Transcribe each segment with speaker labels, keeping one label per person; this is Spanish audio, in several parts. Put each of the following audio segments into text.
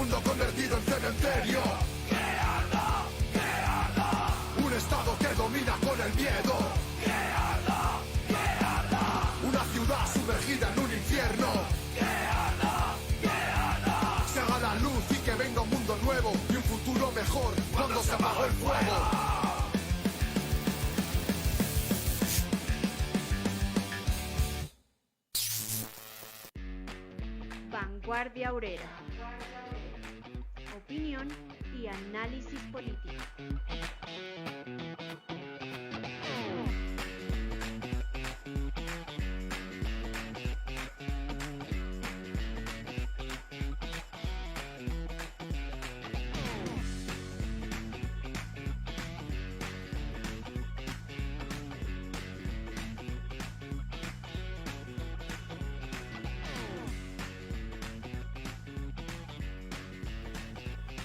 Speaker 1: mundo convertido en cementerio. ¡Que arda! ¡Que arda! Un estado que domina con el miedo. ¡Que arda! ¡Que arda! Una ciudad sumergida en un infierno. ¡Que arda! ¡Que arda! Se haga la luz y que venga un mundo nuevo y un futuro mejor cuando se apagó el fuego.
Speaker 2: Vanguardia Obrera. Opinión y análisis político.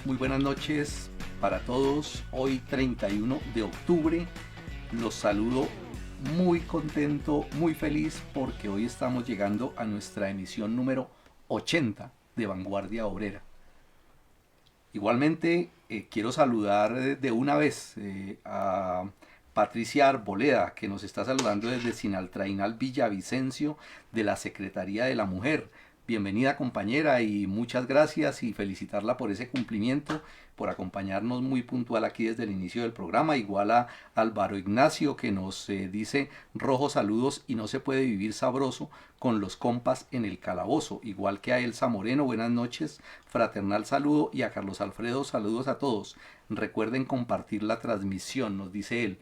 Speaker 3: Muy buenas noches para todos. Hoy 31 de octubre los saludo muy contento, muy feliz porque hoy estamos llegando a nuestra emisión número 80 de Vanguardia Obrera. Igualmente quiero saludar de una vez a Patricia Arboleda, que nos está saludando desde Sinaltrainal Villavicencio de la Secretaría de la Mujer. Bienvenida, compañera, y muchas gracias y felicitarla por ese cumplimiento, por acompañarnos muy puntual aquí desde el inicio del programa. Igual a Álvaro Ignacio, que nos dice rojos saludos y no se puede vivir sabroso con los compas en el calabozo. Igual que a Elsa Moreno, buenas noches, fraternal saludo, y a Carlos Alfredo, saludos a todos. Recuerden compartir la transmisión, nos dice él.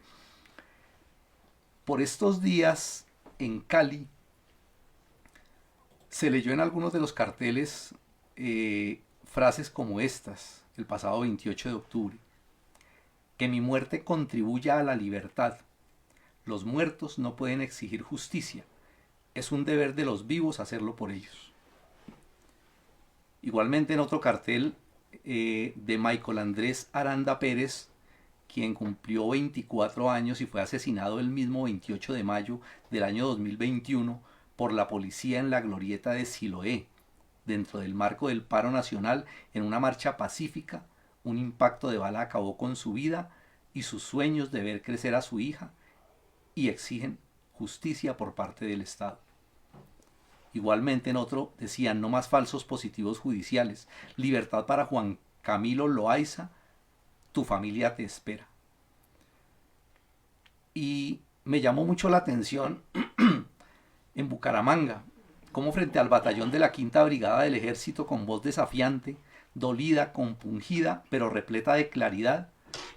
Speaker 3: Por estos días en Cali se leyó en algunos de los carteles frases como estas, el pasado 28 de octubre. Que mi muerte contribuya a la libertad. Los muertos no pueden exigir justicia. Es un deber de los vivos hacerlo por ellos. Igualmente en otro cartel de Michael Andrés Aranda Pérez, quien cumplió 24 años y fue asesinado el mismo 28 de mayo del año 2021, por la policía en la glorieta de Siloé, dentro del marco del paro nacional en una marcha pacífica. Un impacto de bala acabó con su vida y sus sueños de ver crecer a su hija, y exigen justicia por parte del Estado. Igualmente en otro decían: no más falsos positivos judiciales, libertad para Juan Camilo Loaiza, tu familia te espera. Y me llamó mucho la atención en Bucaramanga, como frente al batallón de la Quinta Brigada del Ejército, con voz desafiante, dolida, compungida, pero repleta de claridad,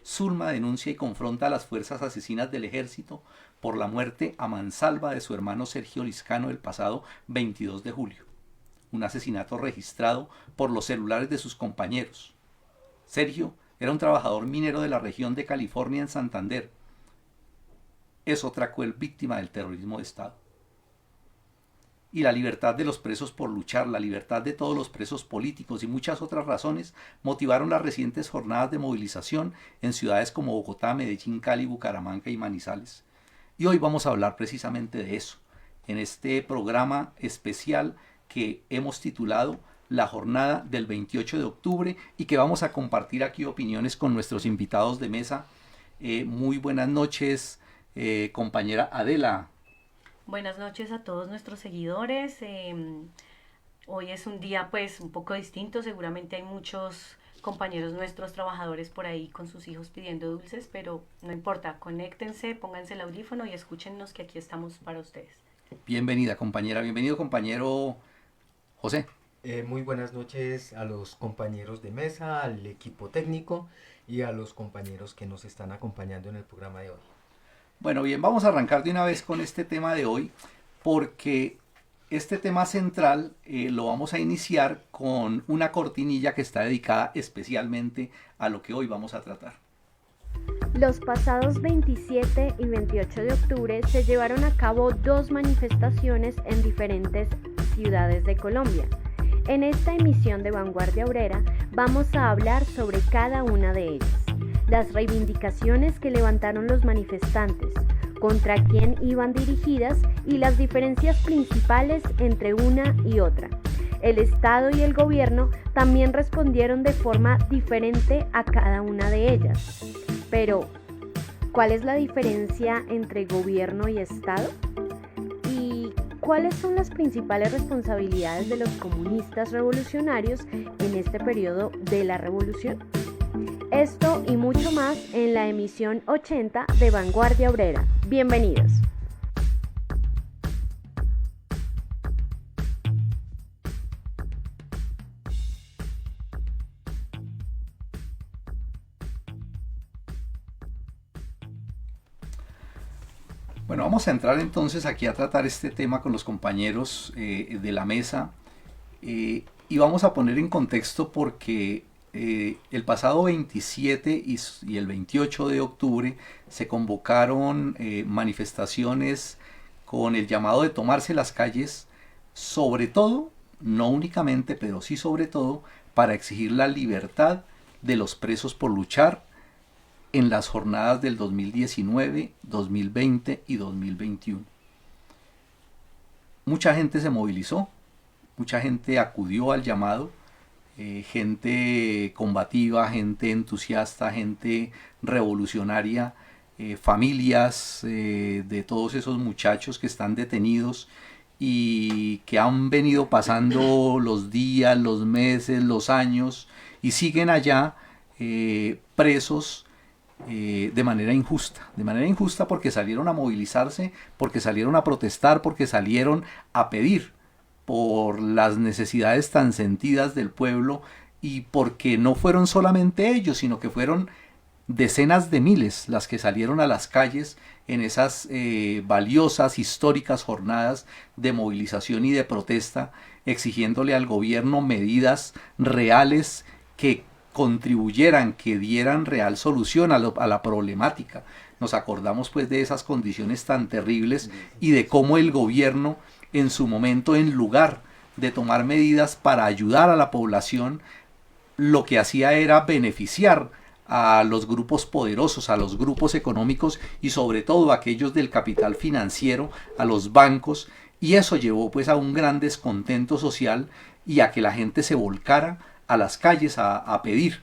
Speaker 3: Zulma denuncia y confronta a las fuerzas asesinas del Ejército por la muerte a mansalva de su hermano Sergio Liscano el pasado 22 de julio. Un asesinato registrado por los celulares de sus compañeros. Sergio era un trabajador minero de la región de California en Santander. Es otra cruel víctima del terrorismo de Estado. Y la libertad de los presos por luchar, la libertad de todos los presos políticos y muchas otras razones motivaron las recientes jornadas de movilización en ciudades como Bogotá, Medellín, Cali, Bucaramanga y Manizales. Y hoy vamos a hablar precisamente de eso, en este programa especial que hemos titulado La Jornada del 28 de octubre y que vamos a compartir aquí opiniones con nuestros invitados de mesa. Muy buenas noches, compañera Adela.
Speaker 4: Buenas noches a todos nuestros seguidores. Hoy es un día pues un poco distinto. Seguramente hay muchos compañeros nuestros trabajadores por ahí con sus hijos pidiendo dulces, pero no importa, conéctense, pónganse el audífono y escúchennos, que aquí estamos para ustedes.
Speaker 3: Bienvenida, compañera. Bienvenido, compañero José.
Speaker 5: Muy buenas noches a los compañeros de mesa, al equipo técnico y a los compañeros que nos están acompañando en el programa de hoy.
Speaker 3: Bueno, bien, vamos a arrancar de una vez con este tema de hoy, porque este tema central lo vamos a iniciar con una cortinilla que está dedicada especialmente a lo que hoy vamos a tratar.
Speaker 2: Los pasados 27 y 28 de octubre se llevaron a cabo 2 manifestaciones en diferentes ciudades de Colombia. En esta emisión de Vanguardia Obrera vamos a hablar sobre cada una de ellas, las reivindicaciones que levantaron los manifestantes, contra quién iban dirigidas y las diferencias principales entre una y otra. El Estado y el gobierno también respondieron de forma diferente a cada una de ellas. Pero, ¿cuál es la diferencia entre gobierno y Estado? ¿Y cuáles son las principales responsabilidades de los comunistas revolucionarios en este periodo de la revolución? Esto y mucho más en la emisión 80 de Vanguardia Obrera. Bienvenidos.
Speaker 3: Bueno, vamos a entrar entonces aquí a tratar este tema con los compañeros de la mesa y vamos a poner en contexto porque el pasado 27 y el 28 de octubre se convocaron manifestaciones con el llamado de tomarse las calles, sobre todo, no únicamente, pero sí sobre todo, para exigir la libertad de los presos por luchar en las jornadas del 2019, 2020 y 2021. Mucha gente se movilizó, mucha gente acudió al llamado, gente combativa, gente entusiasta, gente revolucionaria, familias de todos esos muchachos que están detenidos y que han venido pasando los días, los meses, los años y siguen allá presos de manera injusta porque salieron a movilizarse, porque salieron a protestar, porque salieron a pedir por las necesidades tan sentidas del pueblo y porque no fueron solamente ellos, sino que fueron decenas de miles las que salieron a las calles en esas valiosas, históricas jornadas de movilización y de protesta, exigiéndole al gobierno medidas reales que contribuyeran, que dieran real solución a la problemática. Nos acordamos pues de esas condiciones tan terribles y de cómo el gobierno en su momento, en lugar de tomar medidas para ayudar a la población, lo que hacía era beneficiar a los grupos poderosos, a los grupos económicos y sobre todo a aquellos del capital financiero, a los bancos, y eso llevó pues a un gran descontento social y a que la gente se volcara a las calles a pedir.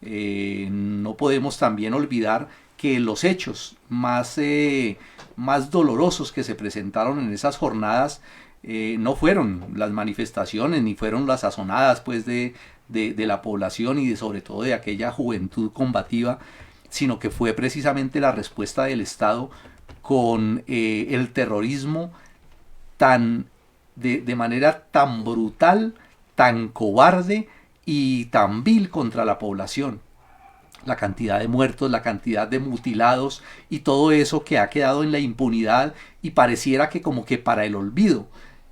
Speaker 3: No podemos también olvidar que los hechos más dolorosos que se presentaron en esas jornadas no fueron las manifestaciones ni fueron las sazonadas pues de la población y sobre todo de aquella juventud combativa, sino que fue precisamente la respuesta del Estado con el terrorismo de manera tan brutal, tan cobarde y tan vil contra la población. La cantidad de muertos, la cantidad de mutilados y todo eso que ha quedado en la impunidad y pareciera que como que para el olvido.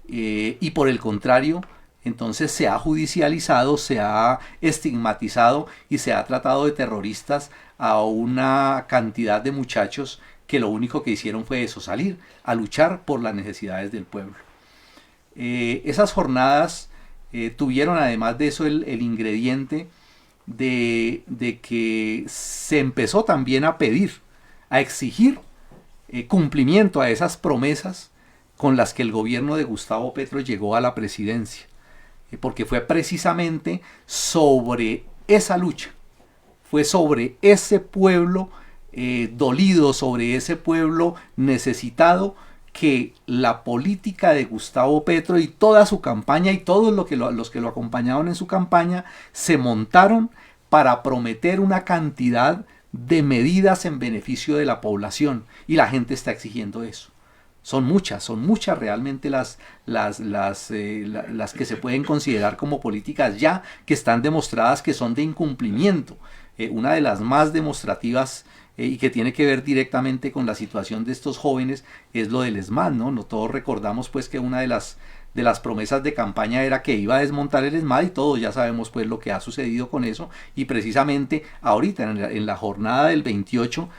Speaker 3: Y por el contrario, entonces se ha judicializado, se ha estigmatizado y se ha tratado de terroristas a una cantidad de muchachos que lo único que hicieron fue eso, salir a luchar por las necesidades del pueblo. Esas jornadas tuvieron además de eso el ingrediente de que se empezó también a pedir, a exigir cumplimiento a esas promesas con las que el gobierno de Gustavo Petro llegó a la presidencia, porque fue precisamente sobre esa lucha, fue sobre ese pueblo dolido, sobre ese pueblo necesitado, que la política de Gustavo Petro y toda su campaña y todos los que lo acompañaban en su campaña se montaron para prometer una cantidad de medidas en beneficio de la población y la gente está exigiendo eso. Son muchas realmente las que se pueden considerar como políticas ya que están demostradas que son de incumplimiento. Una de las más demostrativas y que tiene que ver directamente con la situación de estos jóvenes es lo del ESMAD, ¿no? Todos recordamos pues que una de las promesas de campaña era que iba a desmontar el ESMAD y todos ya sabemos pues lo que ha sucedido con eso y precisamente ahorita en la jornada del 28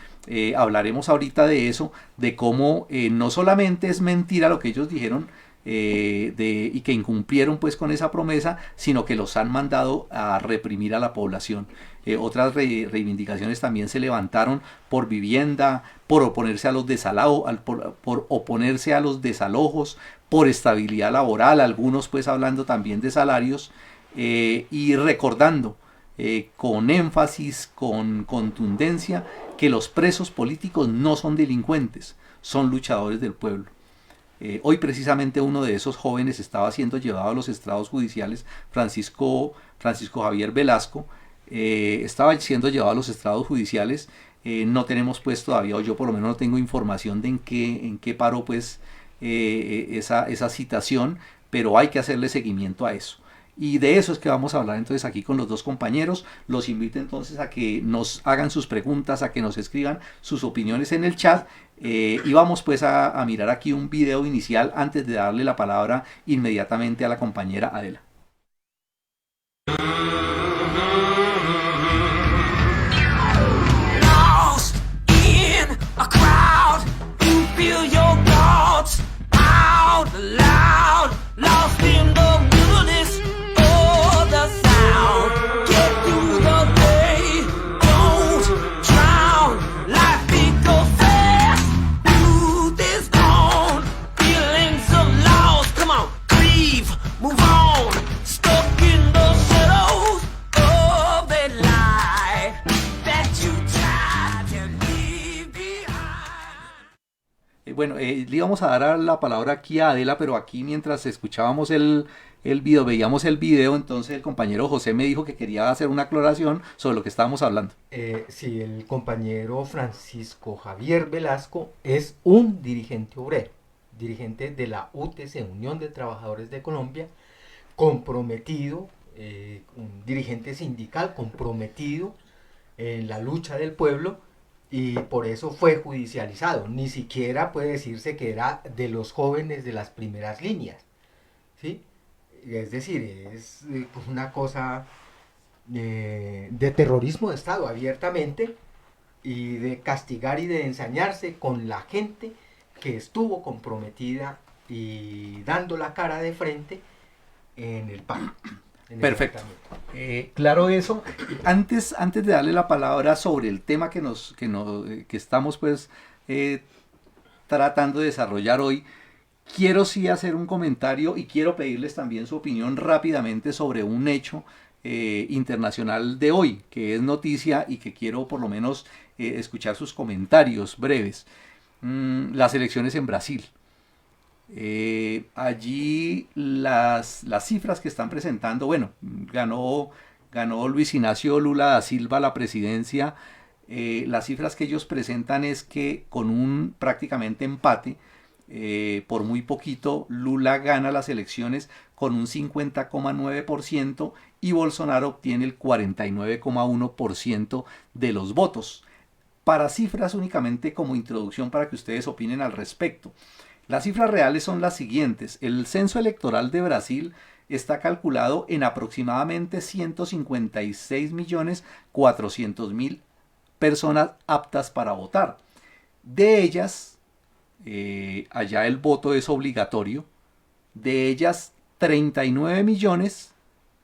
Speaker 3: hablaremos ahorita de eso, de cómo no solamente es mentira lo que ellos dijeron y que incumplieron pues con esa promesa, sino que los han mandado a reprimir a la población. Otras reivindicaciones también se levantaron por vivienda, por oponerse a los desalojos, por estabilidad laboral, algunos pues hablando también de salarios, y recordando con énfasis, con contundencia, que los presos políticos no son delincuentes, son luchadores del pueblo. Hoy precisamente uno de esos jóvenes estaba siendo llevado a los estrados judiciales, Francisco Javier Velasco, estaba siendo llevado a los estrados judiciales. No tenemos pues todavía, o yo por lo menos no tengo información de en qué paró pues esa citación, pero hay que hacerle seguimiento a eso. Y de eso es que vamos a hablar entonces aquí con los dos compañeros. Los invito entonces a que nos hagan sus preguntas, a que nos escriban sus opiniones en el chat. Y vamos pues a mirar aquí un video inicial antes de darle la palabra inmediatamente a la compañera Adela.
Speaker 6: Lost in a crowd, you feel your thoughts out loud. Lost in the wilderness of the sound. Get through the day, don't drown. Life it goes fast, youth is gone. Feelings of loss, come on, grieve, move on. Stuck in the shadows of that life that you tried to leave behind.
Speaker 3: Bueno, le íbamos a dar la palabra aquí a Adela, pero aquí mientras escuchábamos el video, veíamos el video, entonces el compañero José me dijo que quería hacer una aclaración sobre lo que estábamos hablando.
Speaker 5: Sí, el compañero Francisco Javier Velasco es un dirigente obrero, dirigente de la UTC, Unión de Trabajadores de Colombia, comprometido, un dirigente sindical comprometido en la lucha del pueblo, y por eso fue judicializado. Ni siquiera puede decirse que era de los jóvenes de las primeras líneas, ¿sí? Es decir, es una cosa de terrorismo de Estado abiertamente, y de castigar y de ensañarse con la gente que estuvo comprometida y dando la cara de frente en el paro.
Speaker 3: Perfecto. Claro eso. Antes de darle la palabra sobre el tema que estamos pues tratando de desarrollar hoy, quiero sí hacer un comentario y quiero pedirles también su opinión rápidamente sobre un hecho internacional de hoy, que es noticia y que quiero por lo menos escuchar sus comentarios breves. Las elecciones en Brasil. Allí las cifras que están presentando, bueno, ganó Luis Ignacio Lula da Silva la presidencia. Las cifras que ellos presentan es que con un prácticamente empate, por muy poquito, Lula gana las elecciones con un 50,9% y Bolsonaro obtiene el 49,1% de los votos. Para cifras únicamente como introducción para que ustedes opinen al respecto. Las cifras reales son las siguientes. El censo electoral de Brasil está calculado en aproximadamente 156.400.000 personas aptas para votar. De ellas, allá el voto es obligatorio. De ellas, 39 millones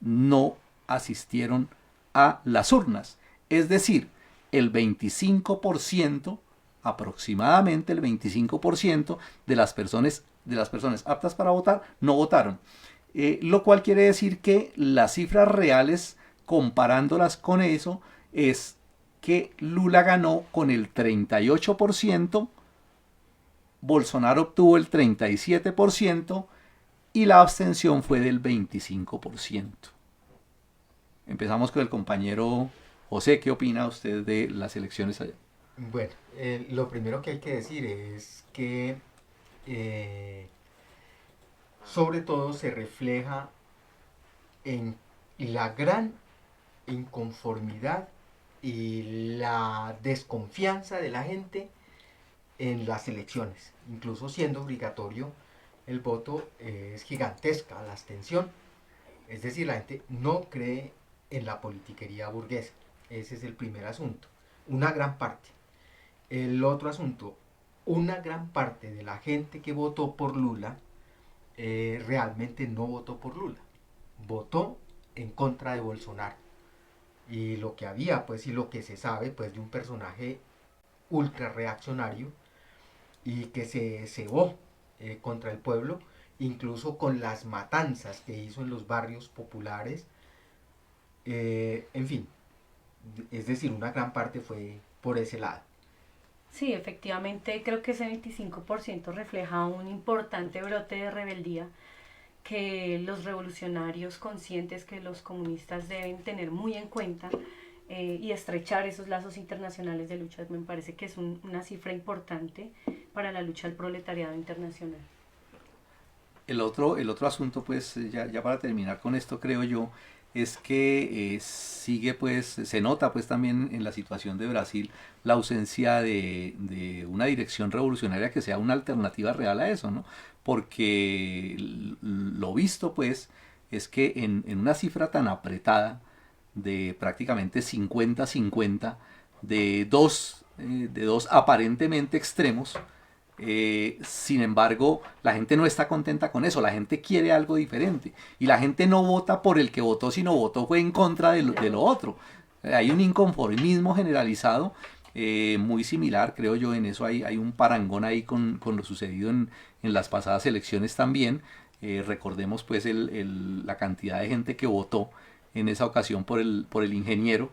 Speaker 3: no asistieron a las urnas. Es decir, el 25%, aproximadamente el 25% de las personas aptas para votar no votaron. Lo cual quiere decir que las cifras reales, comparándolas con eso, es que Lula ganó con el 38%, Bolsonaro obtuvo el 37% y la abstención fue del 25%. Empezamos con el compañero José. ¿Qué opina usted de las elecciones allá?
Speaker 5: Bueno, lo primero que hay que decir es que sobre todo se refleja en la gran inconformidad y la desconfianza de la gente en las elecciones. Incluso siendo obligatorio el voto, es gigantesca la abstención. Es decir, la gente no cree en la politiquería burguesa. Ese es el primer asunto. Una gran parte. El otro asunto, una gran parte de la gente que votó por Lula realmente no votó por Lula. Votó en contra de Bolsonaro. Y lo que había, pues, y lo que se sabe, pues, de un personaje ultra reaccionario y que se cebó contra el pueblo incluso con las matanzas que hizo en los barrios populares, en fin, es decir, una gran parte fue por ese lado.
Speaker 4: Sí, efectivamente creo que ese 25% refleja un importante brote de rebeldía que los revolucionarios conscientes, que los comunistas deben tener muy en cuenta, y estrechar esos lazos internacionales de lucha. Me parece que es una cifra importante para la lucha del proletariado internacional.
Speaker 3: El otro asunto, pues, ya para terminar con esto, creo yo, es que sigue, pues, se nota, pues, también en la situación de Brasil la ausencia de una dirección revolucionaria que sea una alternativa real a eso, ¿no? Porque lo visto, pues, es que en una cifra tan apretada de prácticamente 50-50, de dos aparentemente extremos, sin embargo, la gente no está contenta con eso, la gente quiere algo diferente y la gente no vota por el que votó, sino votó fue en contra de lo otro. Hay un inconformismo generalizado, muy similar, creo yo. En eso hay un parangón ahí con lo sucedido en las pasadas elecciones también. Recordemos, pues, la cantidad de gente que votó en esa ocasión por el ingeniero,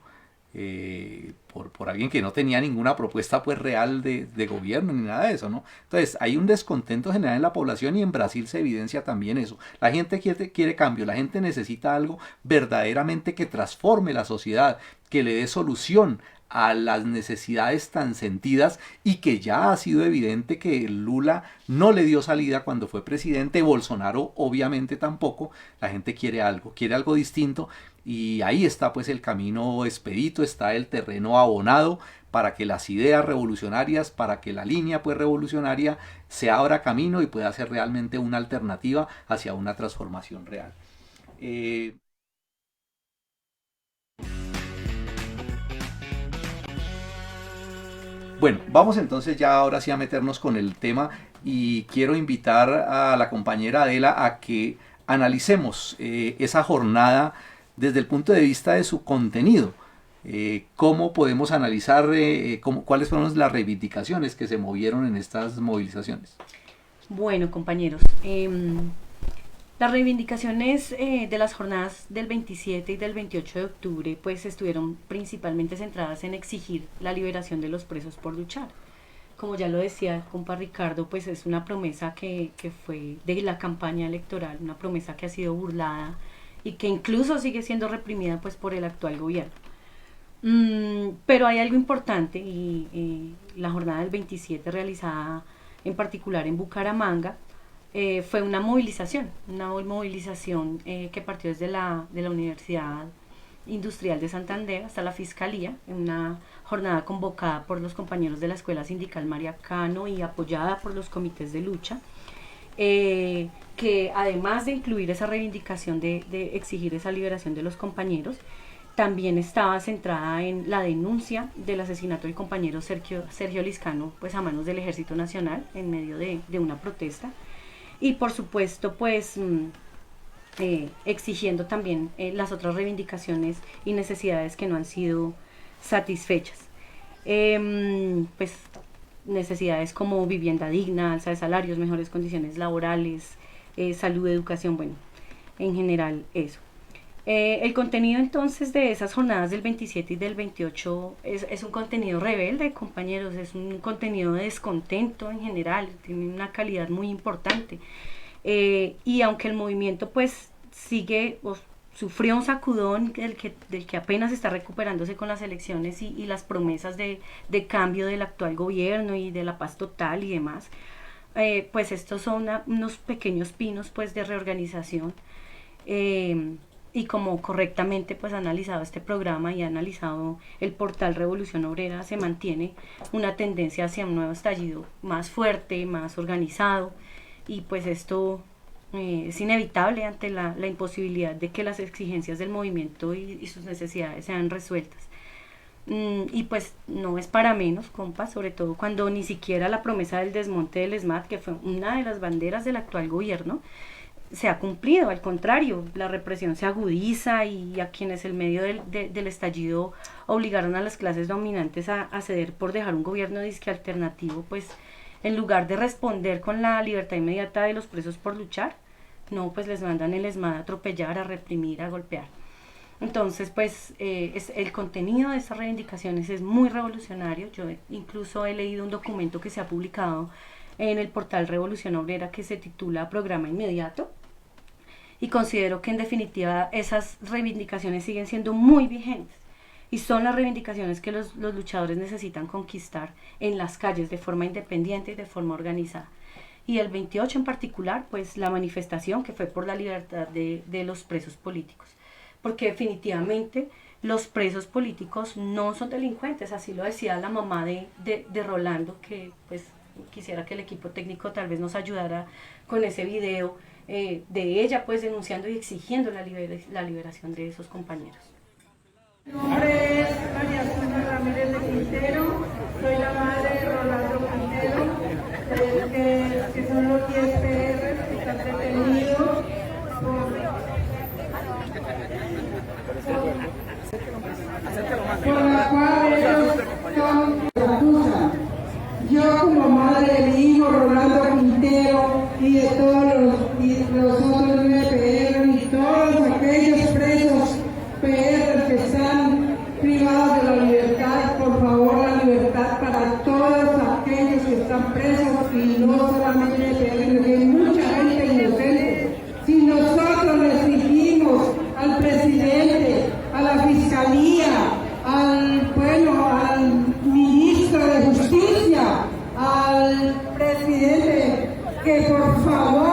Speaker 3: por alguien que no tenía ninguna propuesta, pues, real de gobierno ni nada de eso, ¿no? Entonces hay un descontento general en la población, y en Brasil se evidencia también eso. La gente quiere cambio, la gente necesita algo verdaderamente que transforme la sociedad, que le dé solución a las necesidades tan sentidas, y que ya ha sido evidente que Lula no le dio salida cuando fue presidente, Bolsonaro obviamente tampoco. La gente quiere algo distinto, y ahí está, pues, el camino expedito, está el terreno abonado para que las ideas revolucionarias, para que la línea, pues, revolucionaria se abra camino y pueda ser realmente una alternativa hacia una transformación real. Bueno, vamos entonces ya ahora sí a meternos con el tema, y quiero invitar a la compañera Adela a que analicemos esa jornada desde el punto de vista de su contenido. ¿Cómo podemos analizar cuáles fueron las reivindicaciones que se movieron en estas movilizaciones?
Speaker 4: Bueno, compañeros, las reivindicaciones de las jornadas del 27 y del 28 de octubre pues estuvieron principalmente centradas en exigir la liberación de los presos por luchar. Como ya lo decía compa Ricardo, pues es una promesa que fue de la campaña electoral, una promesa que ha sido burlada y que incluso sigue siendo reprimida pues por el actual gobierno. Pero hay algo importante, y la jornada del 27, realizada en particular en Bucaramanga, fue una movilización que partió desde la Universidad Industrial de Santander hasta la Fiscalía, en una jornada convocada por los compañeros de la Escuela Sindical María Cano y apoyada por los comités de lucha, que además de incluir esa reivindicación de exigir esa liberación de los compañeros, también estaba centrada en la denuncia del asesinato del compañero Sergio Liscano, pues, a manos del Ejército Nacional en medio de una protesta. Y por supuesto, pues, exigiendo también las otras reivindicaciones y necesidades que no han sido satisfechas. Pues necesidades como vivienda digna, alza de salarios, mejores condiciones laborales, salud, educación, bueno, en general eso. El contenido entonces de esas jornadas del 27 y del 28 es un contenido rebelde, compañeros, es un contenido de descontento en general, tiene una calidad muy importante, y aunque el movimiento pues sigue, sufrió un sacudón del que apenas está recuperándose con las elecciones y las promesas de cambio del actual gobierno y de la paz total y demás, pues estos son unos pequeños pinos pues de reorganización, y como correctamente pues ha analizado este programa y ha analizado el portal Revolución Obrera, se mantiene una tendencia hacia un nuevo estallido más fuerte, más organizado, y pues esto es inevitable ante la imposibilidad de que las exigencias del movimiento y sus necesidades sean resueltas. Y pues no es para menos, compas, sobre todo cuando ni siquiera la promesa del desmonte del ESMAD, que fue una de las banderas del actual gobierno, se ha cumplido. Al contrario, la represión se agudiza, y a quienes en medio del estallido obligaron a las clases dominantes a ceder por dejar un gobierno disque alternativo, pues en lugar de responder con la libertad inmediata de los presos por luchar, no, pues les mandan el ESMAD a atropellar, a reprimir, a golpear. Entonces, pues el contenido de estas reivindicaciones es muy revolucionario. Yo incluso he leído un documento que se ha publicado en el portal Revolución Obrera que se titula Programa Inmediato, y considero que en definitiva esas reivindicaciones siguen siendo muy vigentes y son las reivindicaciones que los luchadores necesitan conquistar en las calles de forma independiente y de forma organizada. Y el 28 en particular, pues la manifestación que fue por la libertad de los presos políticos, porque definitivamente los presos políticos no son delincuentes, así lo decía la mamá de Rolando, que pues quisiera que el equipo técnico tal vez nos ayudara con ese video de ella pues denunciando y exigiendo la liberación de esos compañeros.
Speaker 7: Mi nombre es María Sonia Ramírez de Quintero, soy la madre de Rolando Quintero, que son los 10 PR que están detenidos por la cual ellos son acusan. Yo como madre de mi hijo Rolando Quintero y de todos los otros 9 PR y todos aquellos presos PR que están privados de la libertad, por favor la libertad para todos aquellos que están presos y no solamente PR, que hay mucha gente inocente. Si nosotros le exigimos al presidente, a la fiscalía, al ministro de Justicia, al presidente, que por favor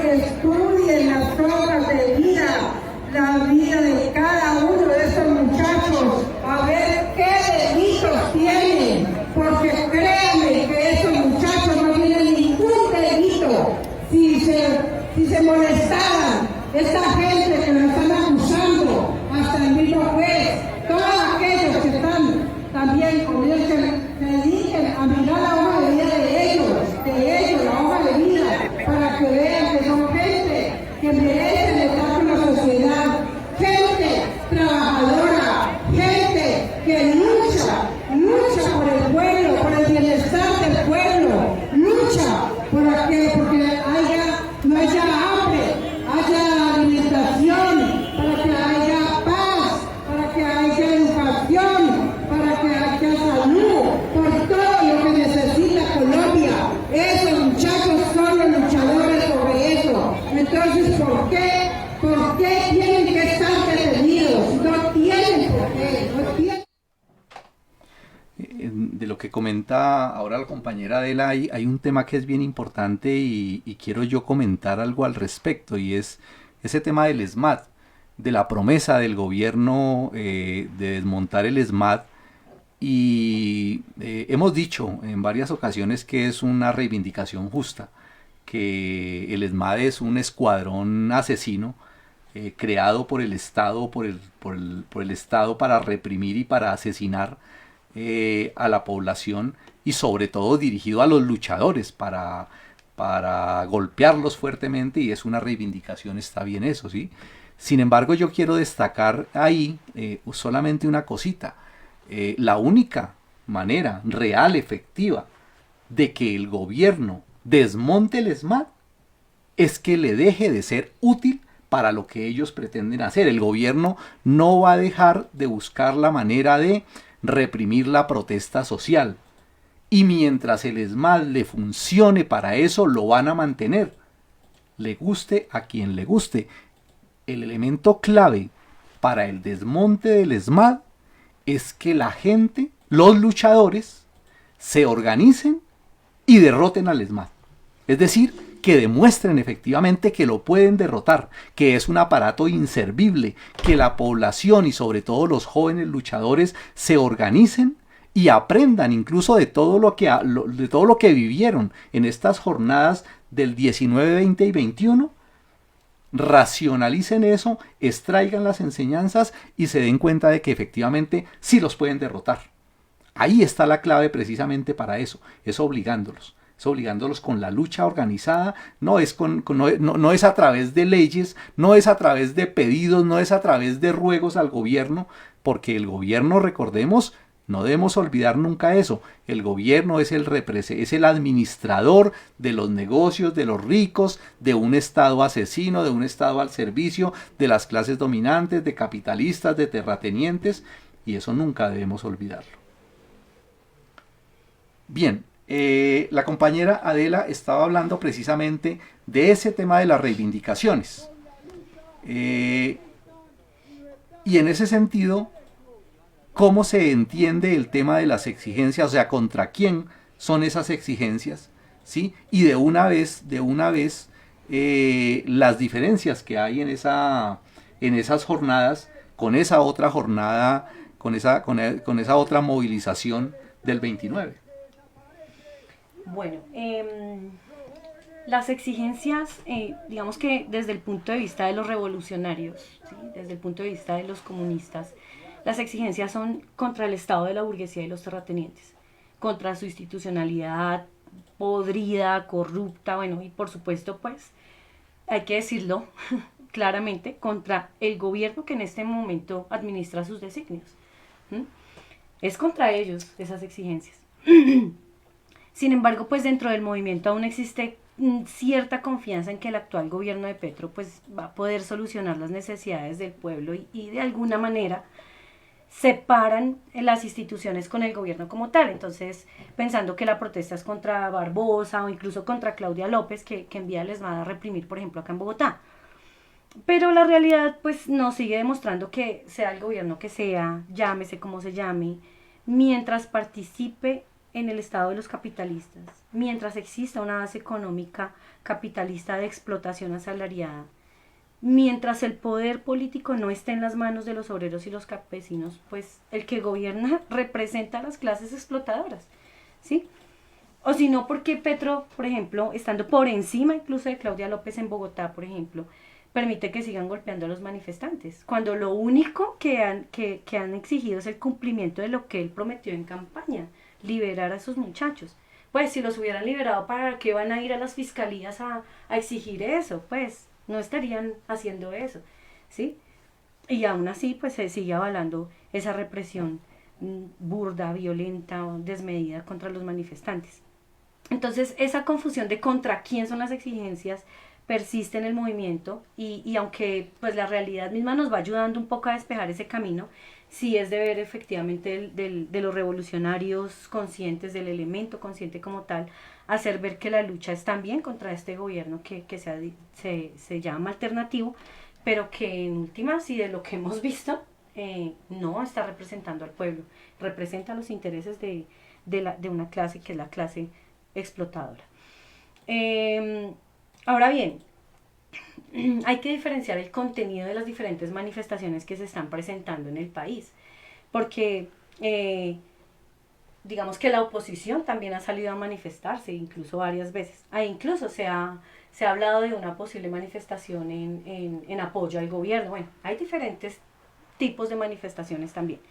Speaker 7: estudien las hojas de vida, la vida de cada uno de estos muchachos, a ver qué delitos tienen, porque créanme que estos muchachos no tienen ningún delito. Si se molestaran, esta gente que lo están acusando, hasta el mismo juez, todos aquellos que están también con ellos, que se dediquen a mirar la hoja de vida de ellos, la hoja de vida, para que vean que son gente que merecen estar con la sociedad, gente trabajadora, gente que lucha por el pueblo, por el bienestar del pueblo, lucha porque no haya hambre, haya alimentación, para que haya paz, para que haya educación, para que haya salud, por todo lo que necesita Colombia. Esos muchachos son los luchadores sobre eso. Entonces, ¿por qué tienen que estar detenidos? No tienen por qué, no tienen.
Speaker 3: De lo que comenta ahora la compañera Adela, hay un tema que es bien importante y quiero yo comentar algo al respecto, y es ese tema del ESMAD, de la promesa del gobierno de desmontar el ESMAD, y hemos dicho en varias ocasiones que es una reivindicación justa, que el ESMAD es un escuadrón asesino creado por el Estado, por el Estado para reprimir y para asesinar a la población, y sobre todo dirigido a los luchadores para golpearlos fuertemente, y es una reivindicación, está bien eso, ¿sí? Sin embargo, yo quiero destacar ahí solamente una cosita. La única manera real, efectiva, de que el gobierno desmonte el ESMAD es que le deje de ser útil para lo que ellos pretenden hacer. El gobierno no va a dejar de buscar la manera de reprimir la protesta social, y mientras el ESMAD le funcione para eso, lo van a mantener, le guste a quien le guste. El elemento clave para el desmonte del ESMAD es que la gente, los luchadores, se organicen y derroten al ESMAD, es decir, que demuestren efectivamente que lo pueden derrotar, que es un aparato inservible, que la población y sobre todo los jóvenes luchadores se organicen y aprendan incluso de todo lo que vivieron en estas jornadas del 19, 20 y 21, racionalicen eso, extraigan las enseñanzas y se den cuenta de que efectivamente sí los pueden derrotar. Ahí está la clave precisamente para eso, es obligándolos con la lucha organizada, no es a través de leyes, no es a través de pedidos, no es a través de ruegos al gobierno, porque el gobierno, recordemos, No debemos olvidar nunca eso. El gobierno es el administrador de los negocios, de los ricos, de un Estado asesino, de un Estado al servicio de las clases dominantes, de capitalistas, de terratenientes, y eso nunca debemos olvidarlo. Bien, la compañera Adela estaba hablando precisamente de ese tema de las reivindicaciones. Y en ese sentido, ¿cómo se entiende el tema de las exigencias? O sea, ¿contra quién son esas exigencias? ¿Sí? Y de una vez, las diferencias que hay en esas jornadas, con esa otra jornada, con esa otra movilización del 29.
Speaker 4: Bueno, las exigencias, digamos que desde el punto de vista de los revolucionarios, ¿sí? Desde el punto de vista de los comunistas, las exigencias son contra el Estado de la burguesía y los terratenientes, contra su institucionalidad podrida, corrupta, bueno, y por supuesto, pues, hay que decirlo claramente, contra el gobierno que en este momento administra sus designios. Es contra ellos esas exigencias. Sin embargo, pues dentro del movimiento aún existe cierta confianza en que el actual gobierno de Petro pues va a poder solucionar las necesidades del pueblo y de alguna manera separan las instituciones con el gobierno como tal. Entonces, pensando que la protesta es contra Barbosa o incluso contra Claudia López, que envía les va a reprimir, por ejemplo, acá en Bogotá. Pero la realidad pues nos sigue demostrando que sea el gobierno que sea, llámese como se llame, mientras participe en el estado de los capitalistas, mientras exista una base económica capitalista de explotación asalariada, mientras el poder político no esté en las manos de los obreros y los campesinos, pues el que gobierna representa a las clases explotadoras, ¿sí? O si no, porque Petro, por ejemplo, estando por encima incluso de Claudia López en Bogotá, por ejemplo, permite que sigan golpeando a los manifestantes, cuando lo único que han exigido es el cumplimiento de lo que él prometió en campaña, liberar a esos muchachos. Pues si los hubieran liberado, ¿para qué van a ir a las fiscalías a exigir eso? Pues no estarían haciendo eso, ¿sí? Y aún así, pues se sigue avalando esa represión burda, violenta, desmedida contra los manifestantes. Entonces, esa confusión de contra quién son las exigencias persiste en el movimiento y aunque pues la realidad misma nos va ayudando un poco a despejar ese camino, sí es deber efectivamente de los revolucionarios conscientes, del elemento consciente como tal, hacer ver que la lucha es también contra este gobierno que se llama alternativo, pero que en últimas y de lo que hemos visto no está representando al pueblo, representa los intereses de una clase que es la clase explotadora. Ahora bien, hay que diferenciar el contenido de las diferentes manifestaciones que se están presentando en el país, porque digamos que la oposición también ha salido a manifestarse, incluso varias veces, incluso se ha hablado de una posible manifestación en apoyo al gobierno. Bueno, hay diferentes tipos de manifestaciones también.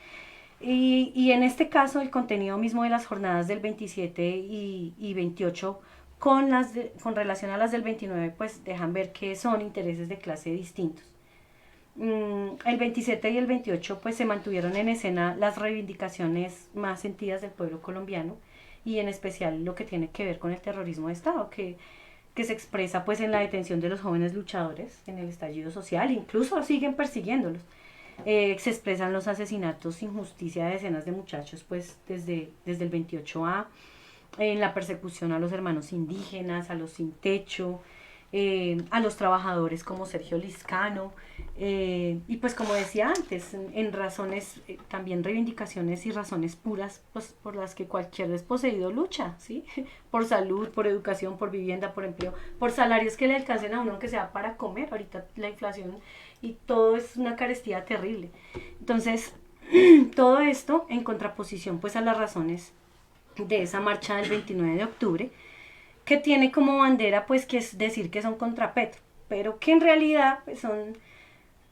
Speaker 4: Y en este caso, el contenido mismo de las jornadas del 27 y 28 con relación a las del 29, pues dejan ver que son intereses de clase distintos. El 27 y el 28 pues se mantuvieron en escena las reivindicaciones más sentidas del pueblo colombiano y en especial lo que tiene que ver con el terrorismo de Estado, que se expresa pues en la detención de los jóvenes luchadores, en el estallido social, incluso siguen persiguiéndolos. Se expresan los asesinatos sin justicia de decenas de muchachos pues desde el 28A, en la persecución a los hermanos indígenas, a los sin techo, a los trabajadores como Sergio Liscano, y pues como decía antes, en razones, también reivindicaciones y razones puras pues, por las que cualquier desposeído lucha, ¿sí? Por salud, por educación, por vivienda, por empleo, por salarios que le alcancen a uno aunque sea para comer. Ahorita la inflación y todo es una carestía terrible. Entonces, todo esto en contraposición pues a las razones de esa marcha del 29 de octubre, que tiene como bandera pues que es decir que son contra Petro, pero que en realidad pues,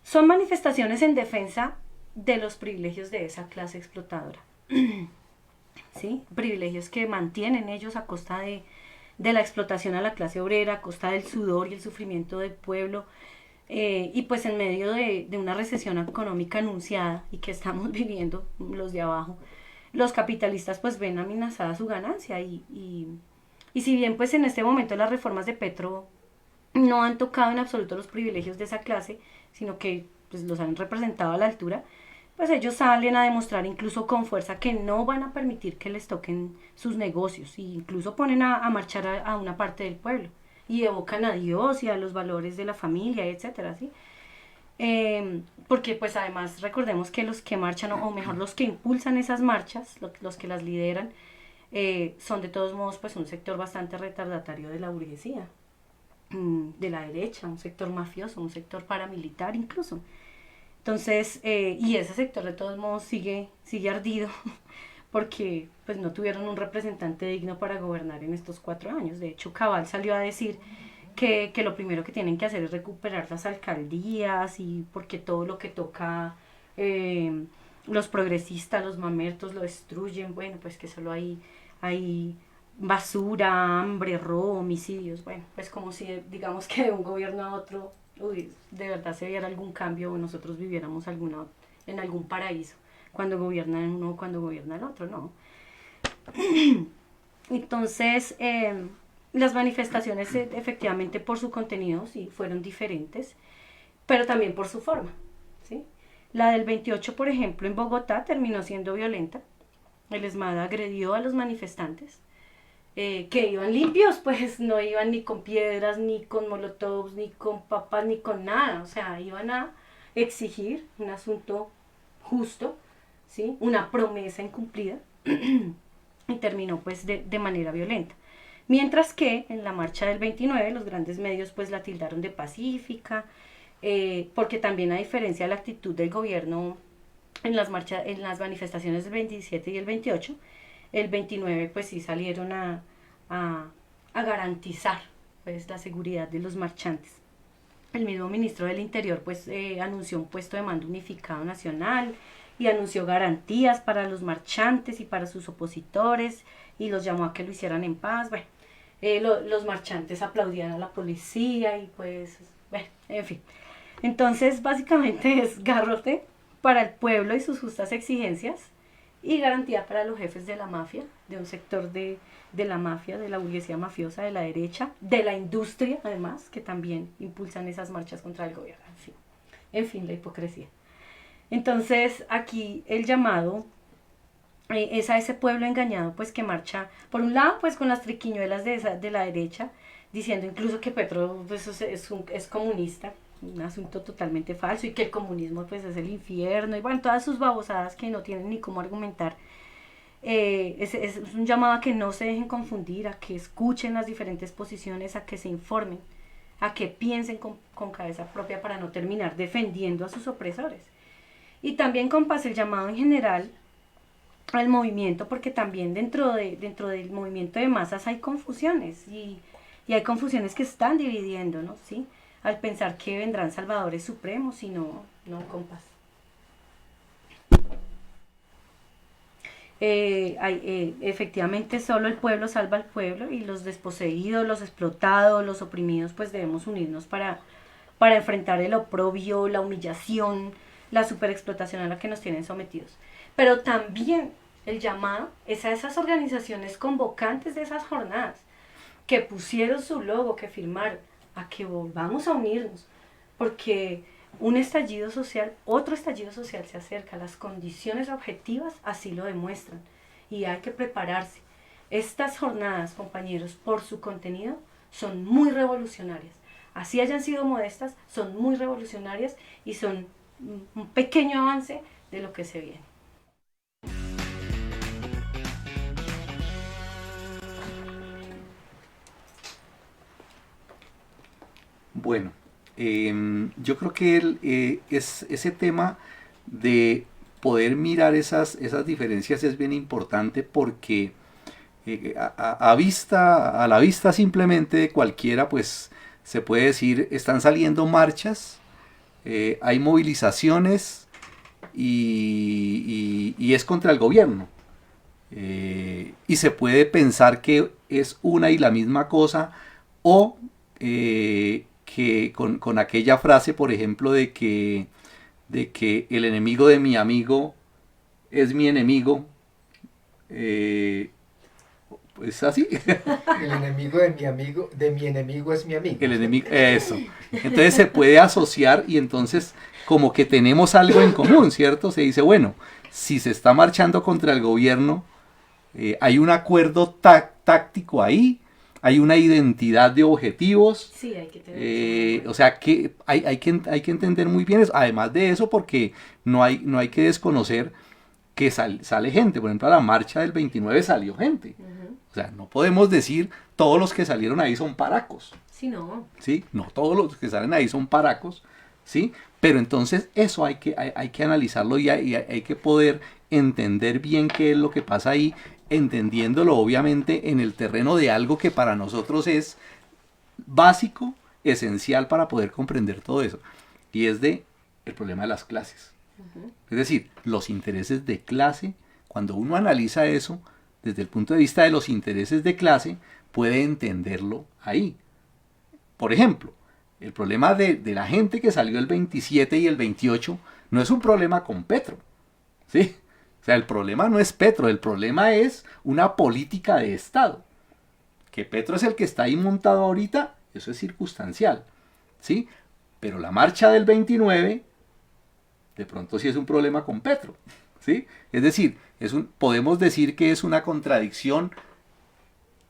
Speaker 4: son manifestaciones en defensa de los privilegios de esa clase explotadora. ¿Sí? Privilegios que mantienen ellos a costa de la explotación a la clase obrera, a costa del sudor y el sufrimiento del pueblo, y pues en medio de una recesión económica anunciada y que estamos viviendo los de abajo. los capitalistas pues ven amenazada su ganancia y si bien pues en este momento las reformas de Petro no han tocado en absoluto los privilegios de esa clase, sino que pues los han representado a la altura, pues ellos salen a demostrar incluso con fuerza que no van a permitir que les toquen sus negocios, e incluso ponen a marchar a una parte del pueblo y evocan a Dios y a los valores de la familia, etcétera, ¿sí? Porque pues además recordemos que los que marchan, o mejor los que impulsan esas marchas, los que las lideran, son de todos modos pues un sector bastante retardatario de la burguesía, de la derecha, un sector mafioso, un sector paramilitar incluso. Entonces, y ese sector de todos modos sigue ardido porque pues no tuvieron un representante digno para gobernar en estos 4 años. De hecho, Cabal salió a decir que lo primero que tienen que hacer es recuperar las alcaldías, y porque todo lo que toca los progresistas, los mamertos lo destruyen, bueno, pues que solo hay basura, hambre, robo, homicidios, bueno, pues como si digamos que de un gobierno a otro, de verdad se viera algún cambio o nosotros viviéramos en algún paraíso, cuando gobierna uno o cuando gobierna el otro, no. Entonces, las manifestaciones efectivamente por su contenido sí fueron diferentes, pero también por su forma, ¿sí? La del 28, por ejemplo, en Bogotá terminó siendo violenta. El ESMAD agredió a los manifestantes, que iban limpios, pues no iban ni con piedras, ni con molotovs, ni con papas, ni con nada. O sea, iban a exigir un asunto justo, ¿sí? Una promesa incumplida, y terminó pues de manera violenta. Mientras que en la marcha del 29 los grandes medios pues la tildaron de pacífica, porque también, a diferencia de la actitud del gobierno en las manifestaciones del 27 y el 28, el 29 pues sí salieron a garantizar pues la seguridad de los marchantes. El mismo ministro del Interior pues anunció un puesto de mando unificado nacional y anunció garantías para los marchantes y para sus opositores, y los llamó a que lo hicieran en paz. Bueno, los marchantes aplaudían a la policía y pues, bueno, en fin. Entonces básicamente es garrote para el pueblo y sus justas exigencias, y garantía para los jefes de la mafia, de un sector de la mafia, de la burguesía mafiosa, de la derecha, de la industria además, que también impulsan esas marchas contra el gobierno. En fin, la hipocresía. Entonces aquí el llamado es a ese pueblo engañado pues que marcha, por un lado pues con las triquiñuelas de la derecha, diciendo incluso que Petro pues, es comunista, un asunto totalmente falso, y que el comunismo pues es el infierno, y bueno, todas sus babosadas que no tienen ni cómo argumentar. Es un llamado a que no se dejen confundir, a que escuchen las diferentes posiciones, a que se informen, a que piensen con cabeza propia para no terminar defendiendo a sus opresores. Y también, compas, el llamado en general al movimiento, porque también dentro del movimiento de masas hay confusiones, y hay confusiones que están dividiendo, ¿no? ¿Sí? Al pensar que vendrán salvadores supremos, y no, compas. Efectivamente solo el pueblo salva al pueblo, y los desposeídos, los explotados, los oprimidos pues debemos unirnos para enfrentar el oprobio, la humillación, la superexplotación a la que nos tienen sometidos. Pero también el llamado es a esas organizaciones convocantes de esas jornadas, que pusieron su logo, que firmaron, a que volvamos a unirnos, porque un estallido social, otro estallido social se acerca, las condiciones objetivas así lo demuestran, y hay que prepararse. Estas jornadas, compañeros, por su contenido, son muy revolucionarias. Así hayan sido modestas, son muy revolucionarias y son un pequeño avance de lo que se viene.
Speaker 3: Bueno, yo creo que ese tema de poder mirar esas diferencias es bien importante, porque a la vista simplemente de cualquiera, pues se puede decir, están saliendo marchas, hay movilizaciones y es contra el gobierno. Y se puede pensar que es una y la misma cosa, o que con aquella frase, por ejemplo, de que el enemigo de mi amigo es mi enemigo, Pues así.
Speaker 5: El enemigo de mi enemigo es mi amigo.
Speaker 3: El enemigo, eso. Entonces se puede asociar y entonces como que tenemos algo en común, ¿cierto? Se dice, bueno, si se está marchando contra el gobierno, hay un acuerdo táctico ahí, hay una identidad de objetivos.
Speaker 4: Sí, hay que tener
Speaker 3: O sea, que hay que entender muy bien eso. Además de eso, porque no hay que desconocer que sale gente. Por ejemplo, a la marcha del 29 salió gente. O sea, no podemos decir todos los que salieron ahí son paracos.
Speaker 4: Sí, no.
Speaker 3: ¿Sí? No todos los que salen ahí son paracos, ¿sí? Pero entonces eso hay que analizarlo y hay que poder entender bien qué es lo que pasa ahí, entendiéndolo obviamente en el terreno de algo que para nosotros es básico, esencial para poder comprender todo eso. Y es el problema de las clases. Es decir, los intereses de clase, cuando uno analiza eso, desde el punto de vista de los intereses de clase, puede entenderlo ahí. Por ejemplo, el problema de la gente que salió el 27 y el 28 no es un problema con Petro, ¿sí? O sea, el problema no es Petro, el problema es una política de Estado. Que Petro es el que está ahí montado ahorita, eso es circunstancial, ¿sí? Pero la marcha del 29, de pronto sí es un problema con Petro, ¿sí? Es decir, podemos decir que es una contradicción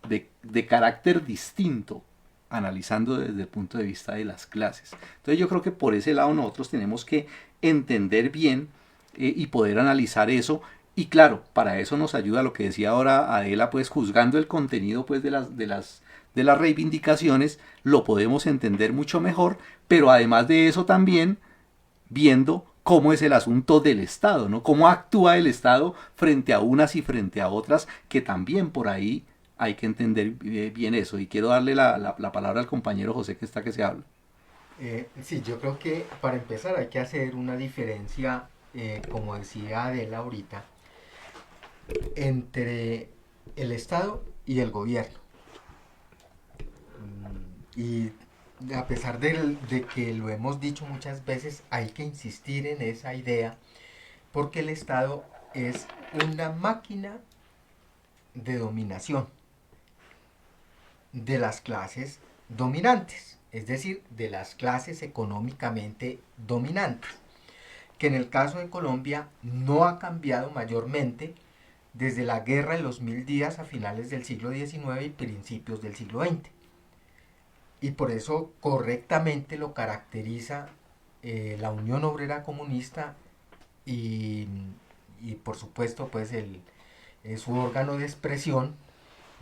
Speaker 3: de carácter distinto, analizando desde el punto de vista de las clases. Entonces yo creo que por ese lado nosotros tenemos que entender bien y poder analizar eso. Y claro, para eso nos ayuda lo que decía ahora Adela, pues juzgando el contenido pues de las reivindicaciones, lo podemos entender mucho mejor, pero además de eso también viendo cómo es el asunto del Estado, ¿no? Cómo actúa el Estado frente a unas y frente a otras, que también por ahí hay que entender bien eso. Y quiero darle la palabra al compañero José que se habla.
Speaker 5: Sí, yo creo que para empezar hay que hacer una diferencia, como decía Adela ahorita, entre el Estado y el gobierno. Y a pesar de que lo hemos dicho muchas veces, hay que insistir en esa idea, porque el Estado es una máquina de dominación de las clases dominantes, es decir, de las clases económicamente dominantes, que en el caso de Colombia no ha cambiado mayormente desde la guerra de los 1000 días a finales del siglo XIX y principios del siglo XX. Y por eso correctamente lo caracteriza la Unión Obrera Comunista y por supuesto pues su órgano de expresión,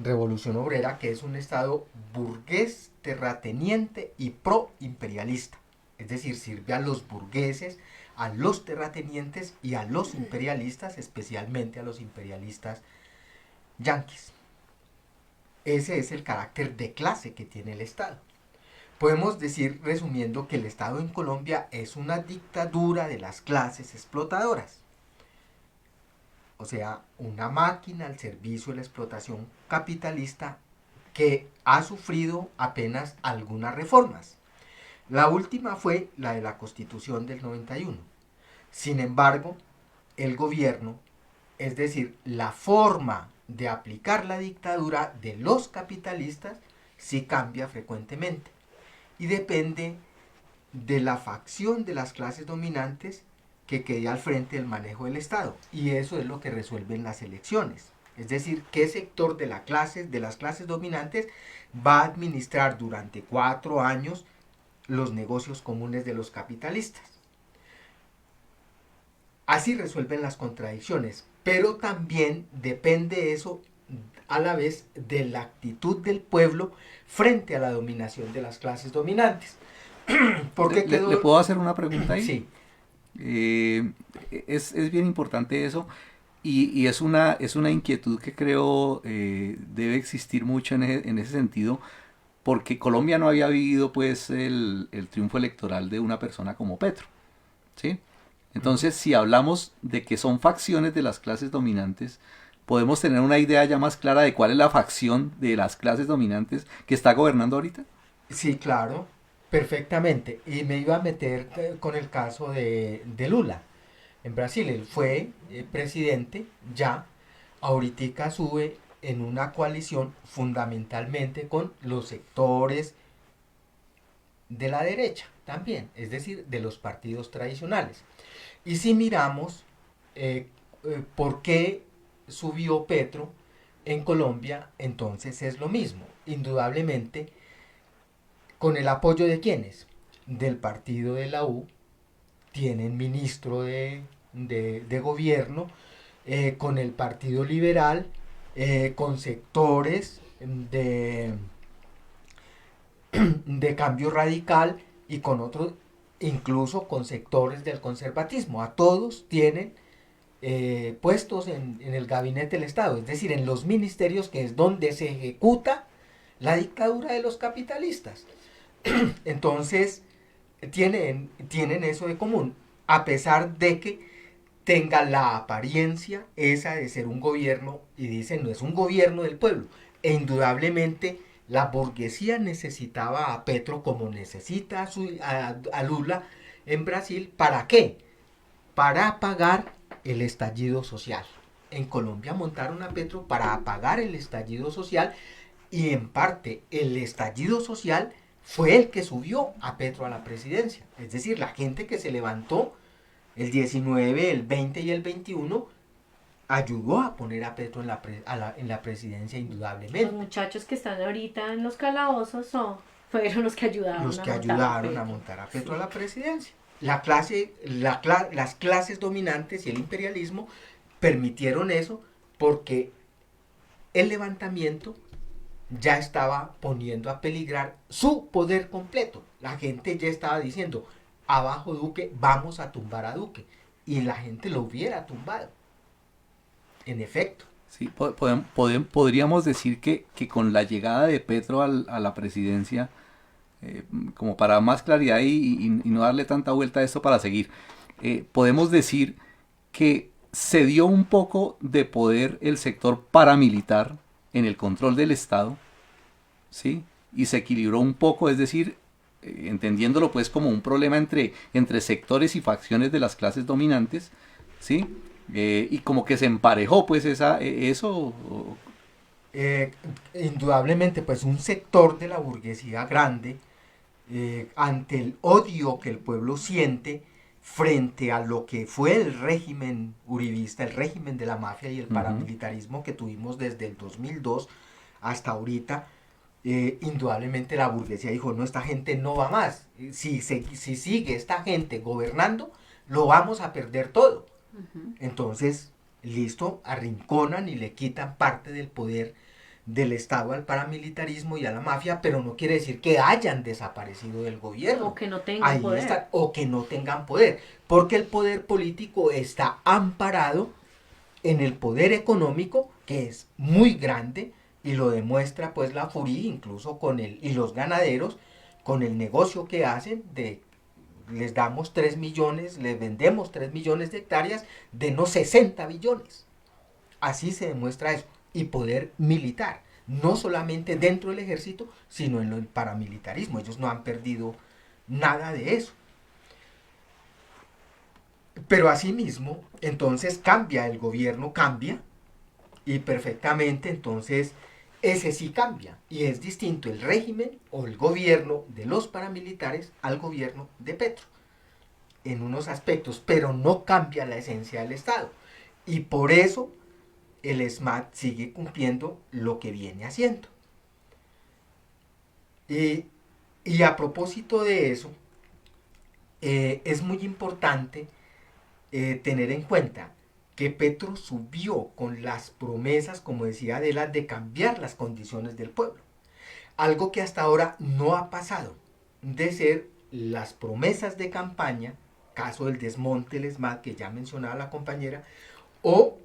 Speaker 5: Revolución Obrera, que es un Estado burgués, terrateniente y pro-imperialista. Es decir, sirve a los burgueses, a los terratenientes y a los imperialistas, especialmente a los imperialistas yanquis. Ese es el carácter de clase que tiene el Estado. Podemos decir, resumiendo, que el Estado en Colombia es una dictadura de las clases explotadoras. O sea, una máquina al servicio de la explotación capitalista que ha sufrido apenas algunas reformas. La última fue la de la Constitución del 91. Sin embargo, el gobierno, es decir, la forma de aplicar la dictadura de los capitalistas, sí cambia frecuentemente y depende de la facción de las clases dominantes que quede al frente del manejo del Estado, y eso es lo que resuelven las elecciones. Es decir, qué sector de las clases dominantes va a administrar durante 4 años los negocios comunes de los capitalistas. Así resuelven las contradicciones, pero también depende eso a la vez de la actitud del pueblo frente a la dominación de las clases dominantes.
Speaker 3: Porque ¿Le puedo hacer una pregunta ahí?
Speaker 5: Sí.
Speaker 3: Es bien importante eso y es una inquietud que creo debe existir mucho en ese sentido, porque Colombia no había vivido pues el triunfo electoral de una persona como Petro, ¿sí? Entonces, si hablamos de que son facciones de las clases dominantes, podemos tener una idea ya más clara de cuál es la facción de las clases dominantes que está gobernando ahorita.
Speaker 5: Sí, claro, perfectamente. Y me iba a meter con el caso de Lula. En Brasil, él fue presidente ya, ahorita sube en una coalición fundamentalmente con los sectores de la derecha también, es decir, de los partidos tradicionales. Y si miramos por qué subió Petro en Colombia, entonces es lo mismo, indudablemente, con el apoyo de quienes, del partido de la U, tienen ministro de gobierno, con el Partido Liberal, con sectores de Cambio Radical y con otros, incluso con sectores del conservatismo. A todos tienen puestos en el gabinete del Estado, es decir, en los ministerios, que es donde se ejecuta la dictadura de los capitalistas. Entonces, tienen eso de común, a pesar de que tenga la apariencia esa de ser un gobierno, y dicen, no es un gobierno del pueblo. E indudablemente la burguesía necesitaba a Petro como necesita a Lula en Brasil. ¿Para qué? Para apagar el estallido social. En Colombia montaron a Petro para apagar el estallido social, y en parte el estallido social fue el que subió a Petro a la presidencia. Es decir, la gente que se levantó el 19, el 20 y el 21 ayudó a poner a Petro en la presidencia, indudablemente.
Speaker 4: Los muchachos que están ahorita en los calabozos fueron los que ayudaron,
Speaker 5: a montar a Petro a la presidencia. Las clases dominantes y el imperialismo permitieron eso porque el levantamiento ya estaba poniendo a peligrar su poder completo. La gente ya estaba diciendo, abajo Duque, vamos a tumbar a Duque. Y la gente lo hubiera tumbado. En efecto.
Speaker 3: Sí, podríamos decir que con la llegada de Petro a la presidencia, como para más claridad y no darle tanta vuelta a esto para seguir, podemos decir que se dio un poco de poder el sector paramilitar en el control del Estado, ¿sí? Y se equilibró un poco, es decir, entendiéndolo pues como un problema entre sectores y facciones de las clases dominantes, ¿sí? Y como que se emparejó pues eso.
Speaker 5: Indudablemente pues un sector de la burguesía grande, ante el odio que el pueblo siente frente a lo que fue el régimen uribista, el régimen de la mafia y el paramilitarismo que tuvimos desde el 2002 hasta ahorita, indudablemente la burguesía dijo, no, esta gente no va más, si sigue esta gente gobernando, lo vamos a perder todo. Entonces, listo, arrinconan y le quitan parte del poder del Estado al paramilitarismo y a la mafia, pero no quiere decir que hayan desaparecido del gobierno.
Speaker 4: O que no tengan poder.
Speaker 5: O que no tengan poder, porque el poder político está amparado en el poder económico, que es muy grande, y lo demuestra pues la FURI, incluso y los ganaderos, con el negocio que hacen les damos 3 millones, les vendemos 3 millones de hectáreas, denos 60 billones. Así se demuestra eso. Y poder militar, no solamente dentro del ejército, sino en el paramilitarismo. Ellos no han perdido nada de eso. Pero asimismo, entonces el gobierno cambia, y perfectamente, entonces, ese sí cambia, y es distinto el régimen o el gobierno de los paramilitares al gobierno de Petro, en unos aspectos, pero no cambia la esencia del Estado. Y por eso el ESMAD sigue cumpliendo lo que viene haciendo. Y a propósito de eso, es muy importante tener en cuenta que Petro subió con las promesas, como decía Adela, de cambiar las condiciones del pueblo. Algo que hasta ahora no ha pasado, de ser las promesas de campaña, caso del desmonte del ESMAD que ya mencionaba la compañera, o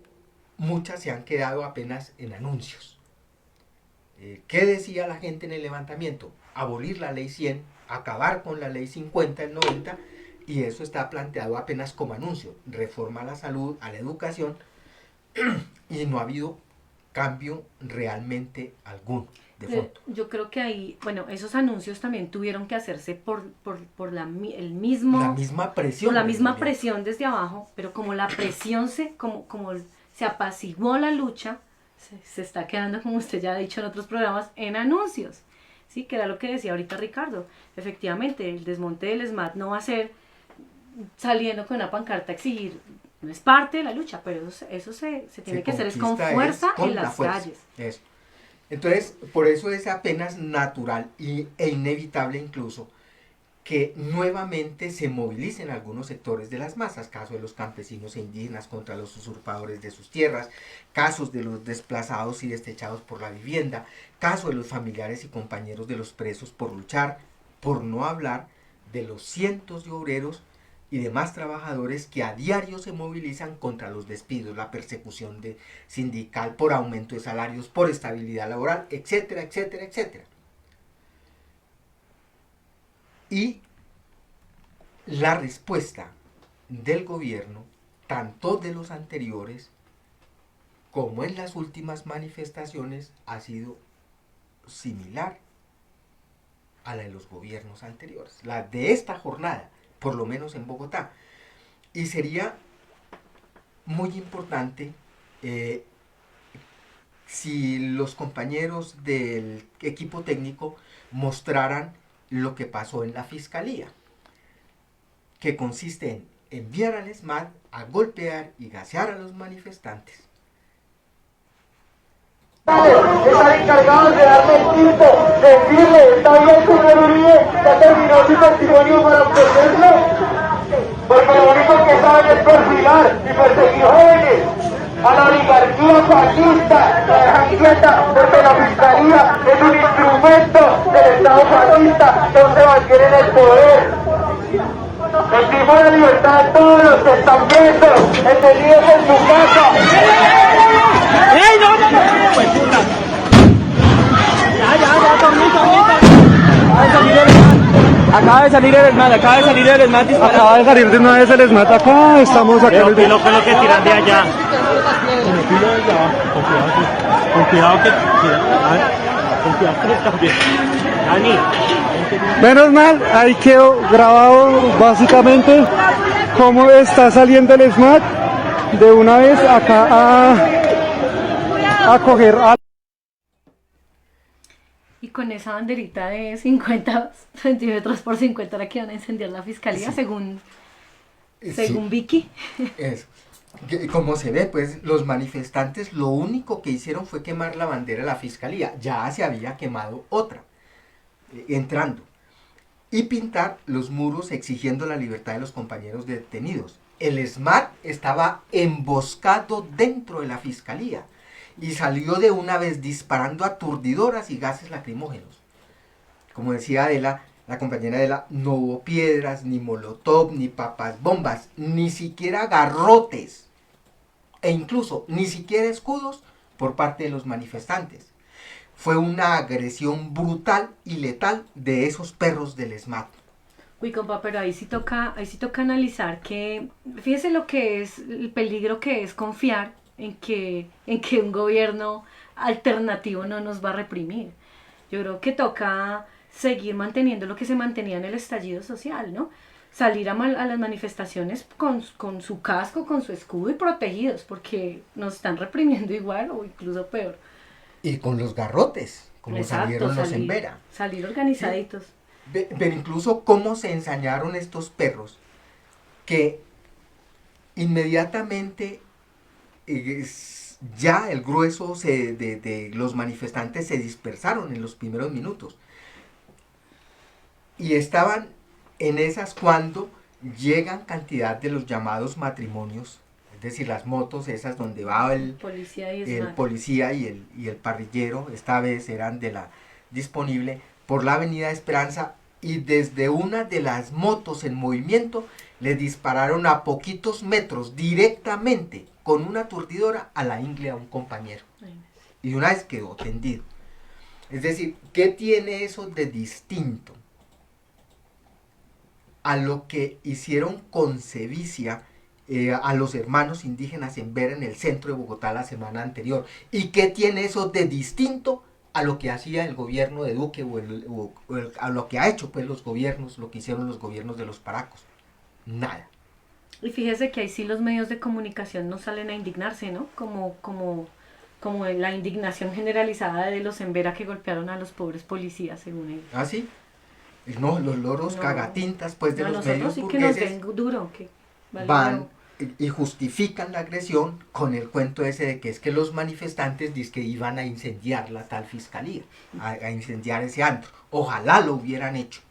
Speaker 5: muchas se han quedado apenas en anuncios. ¿Qué decía la gente en el levantamiento? Abolir la ley 100, acabar con la ley 50 en 90, y eso está planteado apenas como anuncio. Reforma a la salud, a la educación, y no ha habido cambio realmente alguno de fondo.
Speaker 4: Yo creo que ahí, bueno, esos anuncios también tuvieron que hacerse por la misma presión
Speaker 5: presión
Speaker 4: desde abajo, pero como la presión se apaciguó la lucha, se está quedando, como usted ya ha dicho en otros programas, en anuncios. Sí, que era lo que decía ahorita Ricardo. Efectivamente, el desmonte del ESMAD no va a ser saliendo con una pancarta a exigir, no es parte de la lucha, pero eso se tiene que hacer es con fuerza en las calles.
Speaker 5: Eso. Entonces, por eso es apenas natural e inevitable incluso que nuevamente se movilicen algunos sectores de las masas, caso de los campesinos e indígenas contra los usurpadores de sus tierras, casos de los desplazados y despechados por la vivienda, caso de los familiares y compañeros de los presos por luchar, por no hablar de los cientos de obreros y demás trabajadores que a diario se movilizan contra los despidos, la persecución sindical, por aumento de salarios, por estabilidad laboral, etcétera, etcétera, etcétera. Y la respuesta del gobierno, tanto de los anteriores como en las últimas manifestaciones, ha sido similar a la de los gobiernos anteriores, la de esta jornada, por lo menos en Bogotá. Y sería muy importante si los compañeros del equipo técnico mostraran lo que pasó en la fiscalía, que consiste en enviar al ESMAD a golpear y gasear a los manifestantes.
Speaker 8: Están encargados de darme el tiempo, decirle, está bien señor Uribe, ya terminó su testimonio para obtenerlo, porque lo único que saben es perfilar y perseguir jóvenes. A la oligarquía fascista la dejan quieta porque la fiscalía es un instrumento del Estado fascista donde mantienen el poder. Exigimos la libertad de todos los que están presos, detenidos en su casa. ¡Ey, no!
Speaker 9: Acaba de salir el ESMAD disparado. Acaba de salir de una vez el ESMAD acá, estamos acá.
Speaker 10: Pero qué loco lo que tiran de allá. Con cuidado que también. Dani.
Speaker 9: Menos mal, ahí quedó grabado básicamente cómo está saliendo el ESMAD de una vez acá a coger a...
Speaker 4: Y con esa banderita de 50 centímetros por 50 era que van a incendiar la fiscalía,
Speaker 5: sí.
Speaker 4: según Vicky.
Speaker 5: Eso. Como se ve, pues los manifestantes lo único que hicieron fue quemar la bandera de la fiscalía. Ya se había quemado otra, entrando. Y pintar los muros exigiendo la libertad de los compañeros detenidos. El ESMAD estaba emboscado dentro de la fiscalía y salió de una vez disparando aturdidoras y gases lacrimógenos. Como decía Adela, la compañera Adela, no hubo piedras, ni molotov, ni papas bombas, ni siquiera garrotes, e incluso ni siquiera escudos por parte de los manifestantes. Fue una agresión brutal y letal de esos perros del ESMAD.
Speaker 4: Uy, compa, pero ahí sí toca analizar que, fíjese lo que es, el peligro que es confiar en que un gobierno alternativo no nos va a reprimir. Yo creo que toca seguir manteniendo lo que se mantenía en el estallido social, ¿no? Salir a las manifestaciones con su casco, con su escudo y protegidos, porque nos están reprimiendo igual o incluso peor.
Speaker 5: Y con los garrotes, como
Speaker 4: Exacto,
Speaker 5: salieron los en Vera.
Speaker 4: Salir organizaditos.
Speaker 5: Pero incluso cómo se ensañaron estos perros, que inmediatamente ya el grueso de los manifestantes se dispersaron en los primeros minutos. Y estaban en esas cuando llegan cantidad de los llamados matrimonios, es decir, las motos esas donde va el policía y el parrillero, esta vez eran de la disponible, por la avenida Esperanza, y desde una de las motos en movimiento le dispararon a poquitos metros directamente con una aturdidora a la ingle a un compañero. Y una vez quedó tendido. Es decir, ¿qué tiene eso de distinto a lo que hicieron con Sevicia a los hermanos indígenas en Vera, en el centro de Bogotá, la semana anterior? ¿Y qué tiene eso de distinto a lo que hacía el gobierno de Duque a lo que ha hecho pues los gobiernos, lo que hicieron los gobiernos de los paracos? Nada.
Speaker 4: Y fíjese que ahí sí los medios de comunicación no salen a indignarse, ¿no? Como la indignación generalizada de los Embera que golpearon a los pobres policías, según ellos.
Speaker 5: ¿Ah, sí? No, los loros
Speaker 4: No.
Speaker 5: cagatintas pues de
Speaker 4: A
Speaker 5: los
Speaker 4: nosotros
Speaker 5: medios
Speaker 4: sí que nos
Speaker 5: burgueses
Speaker 4: den duro, que vale
Speaker 5: van
Speaker 4: huevo.
Speaker 5: y justifican la agresión con el cuento ese de que es que los manifestantes dizque iban a incendiar la tal fiscalía, a incendiar ese antro. Ojalá lo hubieran hecho.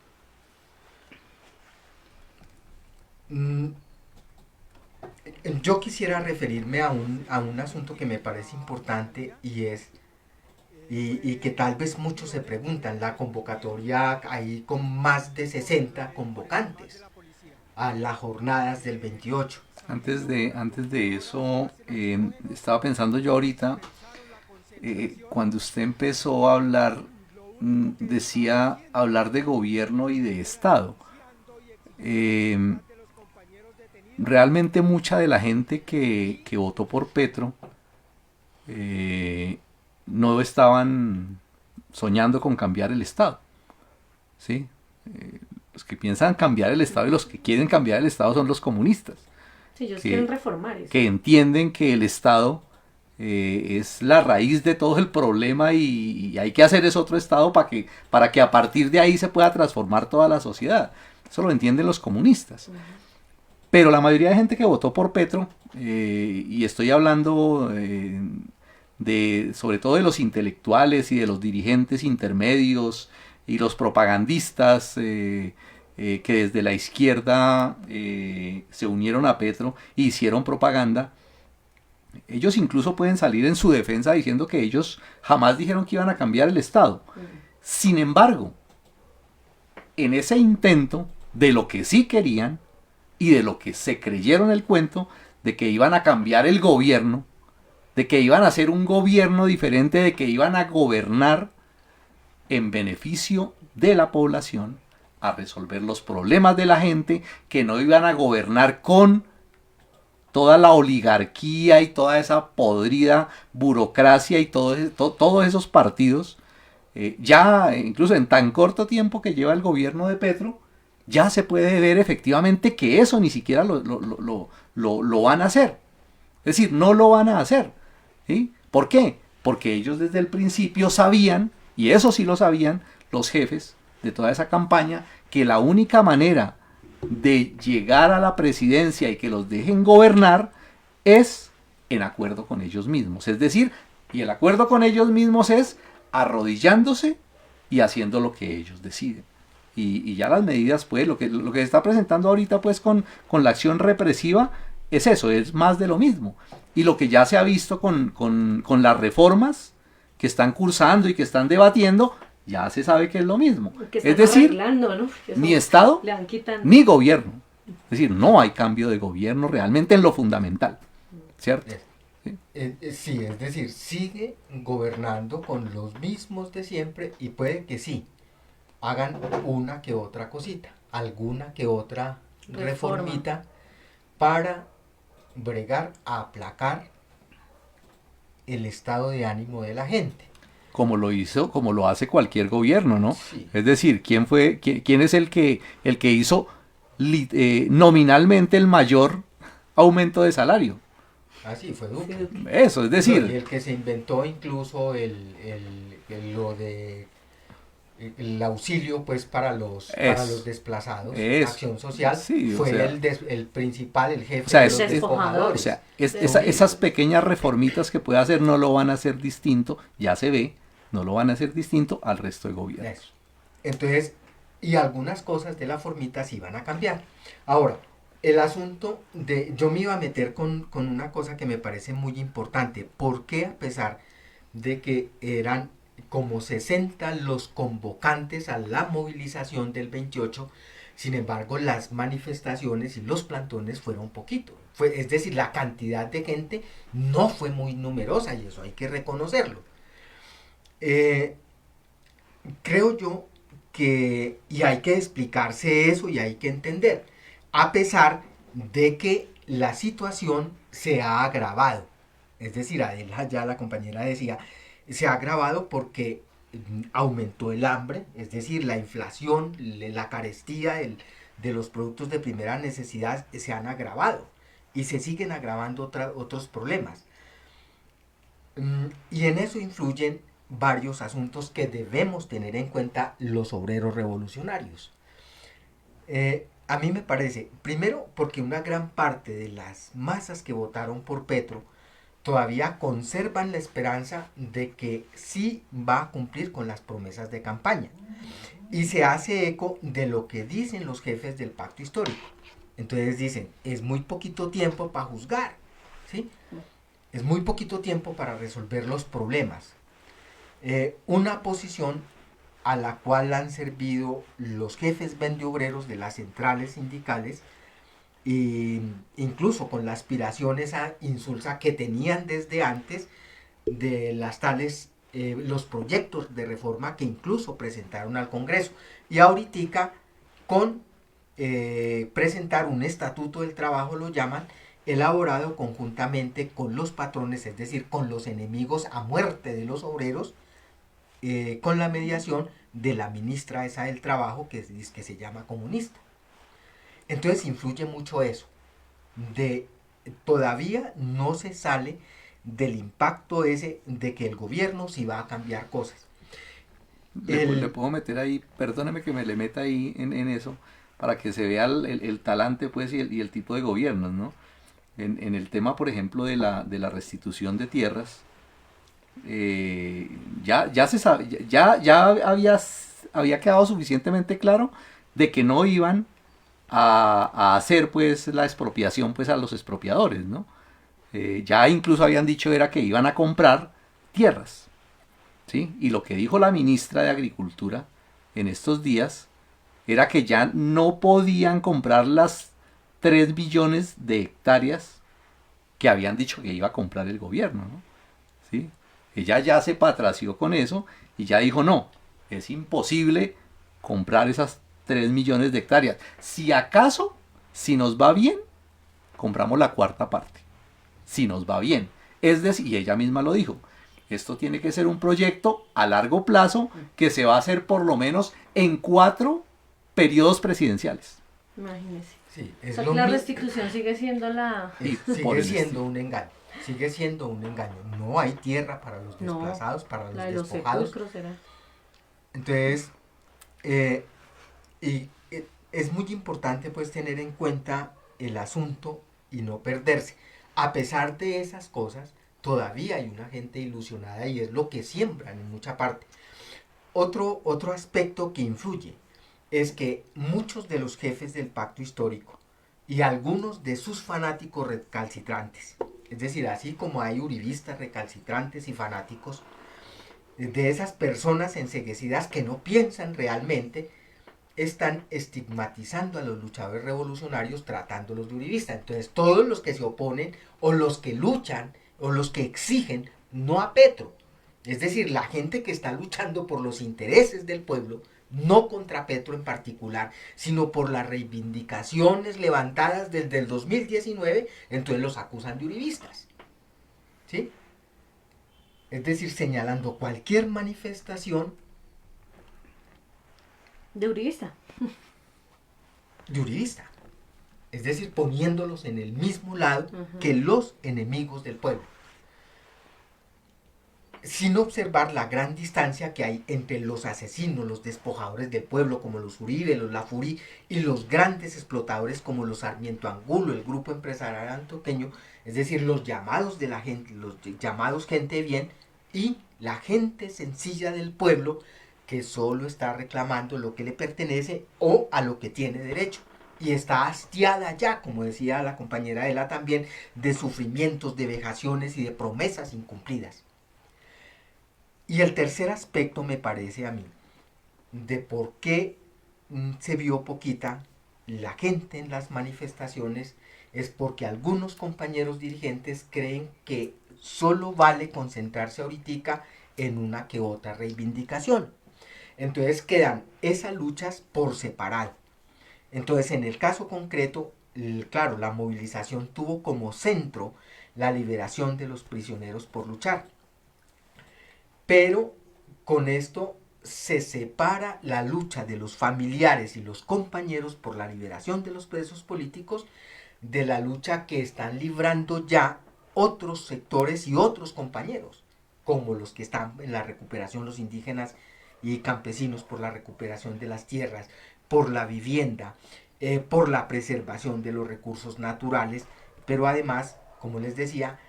Speaker 5: Yo quisiera referirme a un asunto que me parece importante y que tal vez muchos se preguntan, la convocatoria ahí con más de 60 convocantes a las jornadas del 28.
Speaker 3: Antes de eso, estaba pensando yo ahorita, cuando usted empezó a hablar, decía hablar de gobierno y de Estado. Realmente mucha de la gente que votó por Petro no estaban soñando con cambiar el Estado, ¿sí? Los que piensan cambiar el Estado y los que quieren cambiar el Estado son los comunistas.
Speaker 4: Sí, ellos quieren reformar eso.
Speaker 3: Que entienden que el Estado es la raíz de todo el problema y hay que hacer ese otro Estado para que a partir de ahí se pueda transformar toda la sociedad. Eso lo entienden los comunistas. Pero la mayoría de gente que votó por Petro, y estoy hablando sobre todo de los intelectuales y de los dirigentes intermedios y los propagandistas que desde la izquierda se unieron a Petro e hicieron propaganda, ellos incluso pueden salir en su defensa diciendo que ellos jamás dijeron que iban a cambiar el Estado. Sin embargo, en ese intento de lo que sí querían y de lo que se creyeron el cuento de que iban a cambiar el gobierno, de que iban a hacer un gobierno diferente, de que iban a gobernar en beneficio de la población, a resolver los problemas de la gente, que no iban a gobernar con toda la oligarquía y toda esa podrida burocracia y todos esos partidos. Ya incluso en tan corto tiempo que lleva el gobierno de Petro, ya se puede ver efectivamente que eso ni siquiera lo van a hacer. Es decir, no lo van a hacer. ¿Sí? ¿Por qué? Porque ellos desde el principio sabían, y eso sí lo sabían los jefes de toda esa campaña, que la única manera de llegar a la presidencia y que los dejen gobernar es en acuerdo con ellos mismos. Es decir, y el acuerdo con ellos mismos es arrodillándose y haciendo lo que ellos deciden. Y ya las medidas, pues, lo que se está presentando ahorita, pues, con la acción represiva, es eso, es más de lo mismo. Y lo que ya se ha visto con las reformas que están cursando y que están debatiendo, ya se sabe que es lo mismo. Es decir,
Speaker 4: ¿no?
Speaker 3: ni Estado, ni gobierno. Es decir, no hay cambio de gobierno realmente en lo fundamental, ¿cierto?
Speaker 5: Sí, es decir, sigue gobernando con los mismos de siempre y puede que sí, hagan una que otra cosita, alguna que otra reformita para bregar a aplacar el estado de ánimo de la gente.
Speaker 3: Como lo hace cualquier gobierno, ¿no?
Speaker 5: Sí.
Speaker 3: Es decir, ¿quién es el que hizo nominalmente el mayor aumento de salario?
Speaker 5: Ah, sí, fue Duque.
Speaker 3: Eso, es decir...
Speaker 5: Y el que se inventó incluso lo de el auxilio pues para los desplazados, acción social,
Speaker 3: sí,
Speaker 5: fue el principal, el jefe
Speaker 3: de
Speaker 5: los despojadores.
Speaker 3: O sea, esas pequeñas reformitas que puede hacer no lo van a hacer distinto, ya se ve, no lo van a hacer distinto al resto de gobiernos.
Speaker 5: Eso. Entonces, y algunas cosas de la formita sí van a cambiar. Ahora, el asunto yo me iba a meter con una cosa que me parece muy importante. ¿Por qué a pesar de que eran como 60 los convocantes a la movilización del 28, sin embargo las manifestaciones y los plantones fueron poquito? Es decir, la cantidad de gente no fue muy numerosa y eso hay que reconocerlo. Creo yo que, y hay que explicarse eso y hay que entender, a pesar de que la situación se ha agravado. Es decir, Adela, ya la compañera decía, se ha agravado porque aumentó el hambre, es decir, la inflación, la carestía, de los productos de primera necesidad se han agravado y se siguen agravando otros problemas. Y en eso influyen varios asuntos que debemos tener en cuenta los obreros revolucionarios. A mí me parece, primero, porque una gran parte de las masas que votaron por Petro todavía conservan la esperanza de que sí va a cumplir con las promesas de campaña. Y se hace eco de lo que dicen los jefes del pacto histórico. Entonces dicen, es muy poquito tiempo para juzgar, ¿sí? Es muy poquito tiempo para resolver los problemas. Una posición a la cual han servido los jefes vendeobreros de las centrales sindicales, e incluso con la aspiración esa insulsa que tenían desde antes de las tales, los proyectos de reforma que incluso presentaron al Congreso. Y ahorita con presentar un estatuto del trabajo, lo llaman, elaborado conjuntamente con los patrones, es decir, con los enemigos a muerte de los obreros, con la mediación de la ministra esa del trabajo que se llama comunista. Entonces influye mucho eso, todavía no se sale del impacto ese de que el gobierno sí va a cambiar cosas.
Speaker 3: Le puedo meter ahí, perdóneme que me le meta ahí en eso, para que se vea el talante pues y el tipo de gobiernos, ¿no? En el tema, por ejemplo, de la restitución de tierras, ya se sabe, ya había quedado suficientemente claro de que no iban a hacer pues la expropiación pues a los expropiadores, ¿no? Ya incluso habían dicho era que iban a comprar tierras, ¿sí? Y lo que dijo la ministra de Agricultura en estos días era que ya no podían comprar las 3 billones de hectáreas que habían dicho que iba a comprar el gobierno, ¿no? ¿Sí? Ella ya se patració con eso y ya dijo, no, es imposible comprar esas 3 millones de hectáreas. Si acaso, si nos va bien, compramos la 4ª parte. Si nos va bien. Es decir, y ella misma lo dijo, esto tiene que ser un proyecto a largo plazo que se va a hacer por lo menos en 4 periodos presidenciales.
Speaker 4: Imagínese.
Speaker 5: Sí,
Speaker 4: O sea, que la restitución sigue siendo la...
Speaker 5: Sigue siendo un engaño. Sigue siendo un engaño. No hay tierra para los desplazados, para los
Speaker 4: la de los
Speaker 5: despojados.
Speaker 4: sepulcros era.
Speaker 5: Entonces, es muy importante pues tener en cuenta el asunto y no perderse. A pesar de esas cosas, todavía hay una gente ilusionada y es lo que siembran en mucha parte. Otro aspecto que influye es que muchos de los jefes del pacto histórico y algunos de sus fanáticos recalcitrantes, es decir, así como hay uribistas recalcitrantes y fanáticos, de esas personas enceguecidas que no piensan realmente, están estigmatizando a los luchadores revolucionarios tratándolos de uribistas. Entonces todos los que se oponen o los que luchan o los que exigen no a Petro, es decir, la gente que está luchando por los intereses del pueblo, no contra Petro en particular, sino por las reivindicaciones levantadas desde el 2019, entonces los acusan de uribistas, ¿sí? Es decir, señalando cualquier manifestación
Speaker 4: De uribista.
Speaker 5: de uribista, es decir, poniéndolos en el mismo lado que los enemigos del pueblo, sin observar la gran distancia que hay entre los asesinos, los despojadores del pueblo como los Uribe, los Lafurí y los grandes explotadores como los Sarmiento Angulo, el grupo empresarial antioqueño, es decir, los llamados de la gente, los llamados gente bien y la gente sencilla del pueblo que solo está reclamando lo que le pertenece o a lo que tiene derecho. Y está hastiada ya, como decía la compañera Ela también, de sufrimientos, de vejaciones y de promesas incumplidas. Y el tercer aspecto me parece a mí, de por qué se vio poquita la gente en las manifestaciones, es porque algunos compañeros dirigentes creen que solo vale concentrarse ahorita en una que otra reivindicación. Entonces quedan esas luchas por separado. Entonces en el caso concreto, claro, la movilización tuvo como centro la liberación de los prisioneros por luchar. Pero con esto se separa la lucha de los familiares y los compañeros por la liberación de los presos políticos de la lucha que están librando ya otros sectores y otros compañeros, como los que están en la recuperación, los indígenas y campesinos, por la recuperación de las tierras, por la vivienda, por la preservación de los recursos naturales, pero además, como les decía,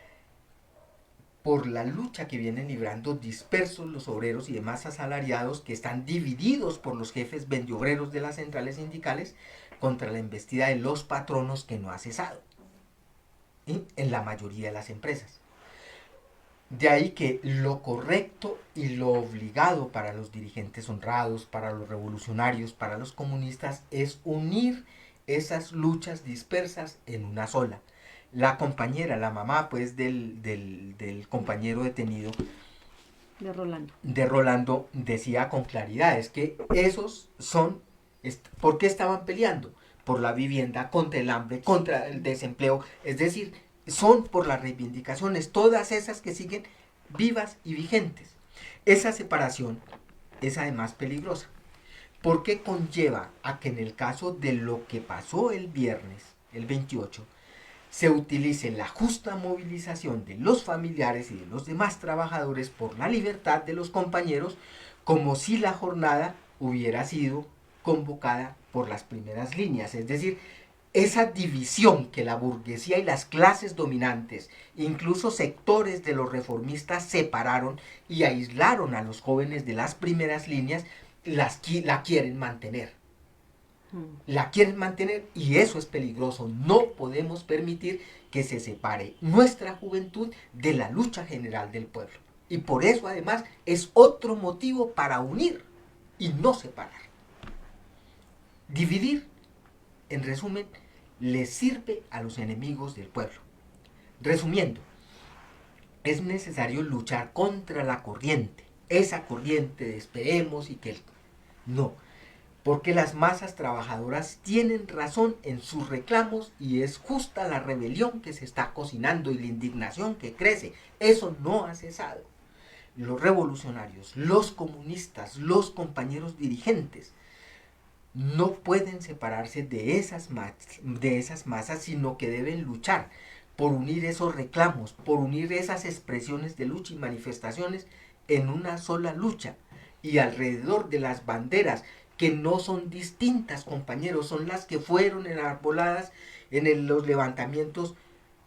Speaker 5: por la lucha que vienen librando dispersos los obreros y demás asalariados que están divididos por los jefes vendeobreros de las centrales sindicales contra la embestida de los patronos que no ha cesado, ¿sí?, en la mayoría de las empresas. De ahí que lo correcto y lo obligado para los dirigentes honrados, para los revolucionarios, para los comunistas, es unir esas luchas dispersas en una sola. La compañera, la mamá pues del compañero detenido, de Rolando, decía con claridad, es que esos son, ¿por qué estaban peleando? Por la vivienda, contra el hambre, contra el desempleo, es decir, son por las reivindicaciones, todas esas que siguen vivas y vigentes. Esa separación es además peligrosa, porque conlleva a que en el caso de lo que pasó el viernes, el 28, se utilice la justa movilización de los familiares y de los demás trabajadores por la libertad de los compañeros, como si la jornada hubiera sido convocada por las primeras líneas, es decir, esa división que la burguesía y las clases dominantes, incluso sectores de los reformistas, separaron y aislaron a los jóvenes de las primeras líneas, la quieren mantener. La quieren mantener y eso es peligroso. No podemos permitir que se separe nuestra juventud de la lucha general del pueblo. Y por eso además es otro motivo para unir y no separar. Dividir, en resumen, le sirve a los enemigos del pueblo. Resumiendo, es necesario luchar contra la corriente, esa corriente de esperemos y que no, porque las masas trabajadoras tienen razón en sus reclamos y es justa la rebelión que se está cocinando y la indignación que crece. Eso no ha cesado. Los revolucionarios, los comunistas, los compañeros dirigentes no pueden separarse de esas masas, sino que deben luchar por unir esos reclamos, por unir esas expresiones de lucha y manifestaciones en una sola lucha y alrededor de las banderas que no son distintas, compañeros, son las que fueron enarboladas en los levantamientos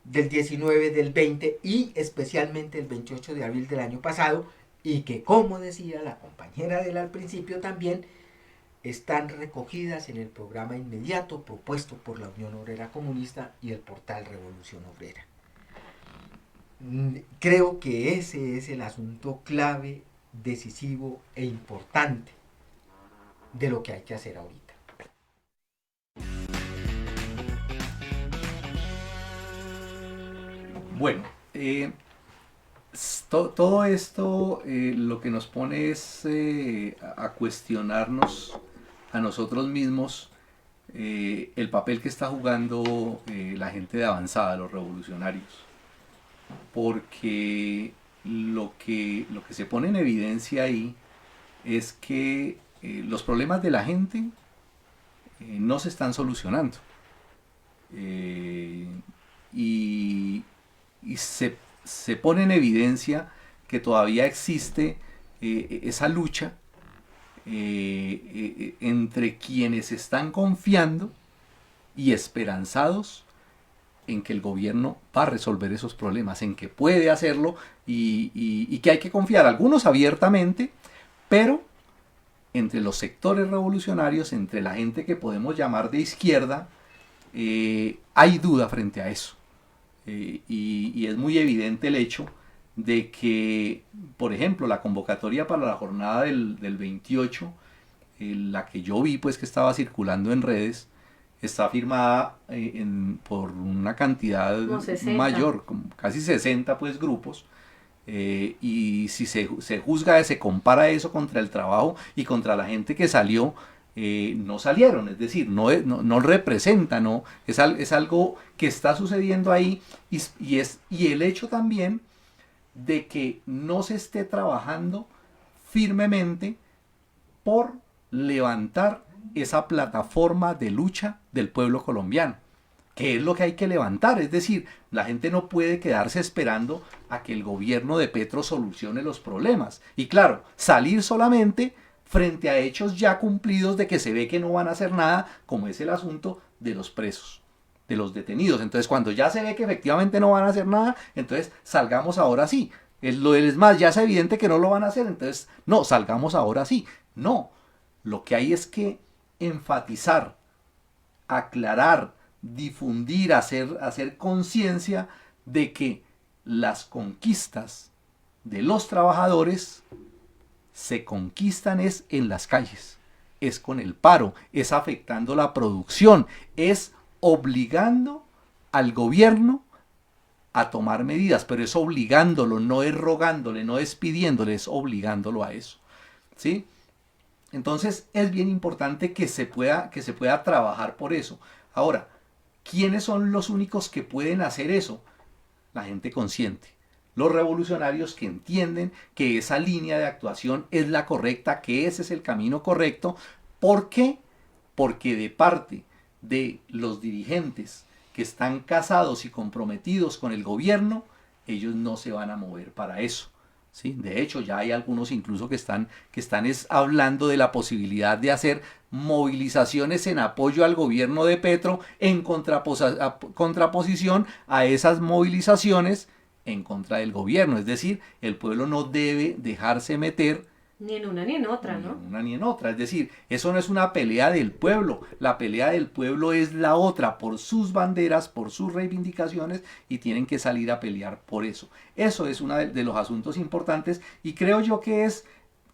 Speaker 5: del 19, del 20 y especialmente el 28 de abril del año pasado, y que, como decía la compañera al principio también, están recogidas en el programa inmediato propuesto por la Unión Obrera Comunista y el portal Revolución Obrera. Creo que ese es el asunto clave, decisivo e importante de lo que hay que hacer ahorita.
Speaker 3: Bueno, todo esto lo que nos pone es a cuestionarnos a nosotros mismos el papel que está jugando la gente de avanzada, los revolucionarios, porque lo que se pone en evidencia ahí es que los problemas de la gente no se están solucionando y se pone en evidencia que todavía existe esa lucha entre quienes están confiando y esperanzados en que el gobierno va a resolver esos problemas, en que puede hacerlo y que hay que confiar, algunos abiertamente, pero entre los sectores revolucionarios, entre la gente que podemos llamar de izquierda, hay duda frente a eso. Y es muy evidente el hecho de que, por ejemplo, la convocatoria para la jornada del 28, la que yo vi pues que estaba circulando en redes, está firmada por una cantidad mayor, casi 60 pues grupos, y si se juzga, se compara eso contra el trabajo y contra la gente que salió, no salieron, es decir, no representa, no, es algo que está sucediendo ahí y el hecho también de que no se esté trabajando firmemente por levantar esa plataforma de lucha del pueblo colombiano, que es lo que hay que levantar. Es decir, la gente no puede quedarse esperando a que el gobierno de Petro solucione los problemas. Y claro, salir solamente frente a hechos ya cumplidos de que se ve que no van a hacer nada, como es el asunto de los presos, de los detenidos. Entonces, cuando ya se ve que efectivamente no van a hacer nada, entonces salgamos ahora sí. Lo del ESMAD ya es evidente que no lo van a hacer, entonces no, salgamos ahora sí. No, lo que hay es que enfatizar, aclarar, difundir, hacer conciencia de que las conquistas de los trabajadores se conquistan es en las calles, es con el paro, es afectando la producción, es obligando al gobierno a tomar medidas, pero es obligándolo, no es rogándole, no es pidiéndole, es obligándolo a eso, ¿sí? Entonces es bien importante que se pueda trabajar por eso. Ahora, ¿quiénes son los únicos que pueden hacer eso? La gente consciente. Los revolucionarios que entienden que esa línea de actuación es la correcta, que ese es el camino correcto. ¿Por qué? Porque de parte de los dirigentes que están casados y comprometidos con el gobierno, ellos no se van a mover para eso. ¿Sí? De hecho, ya hay algunos incluso que están hablando de la posibilidad de hacer movilizaciones en apoyo al gobierno de Petro en contraposición a esas movilizaciones en contra del gobierno. Es decir, el pueblo no debe dejarse meter
Speaker 4: ni en una ni en otra, ¿no?
Speaker 3: Ni en una ni en otra. Es decir, eso no es una pelea del pueblo. La pelea del pueblo es la otra, por sus banderas, por sus reivindicaciones, y tienen que salir a pelear por eso. Eso es uno de los asuntos importantes, y creo yo que es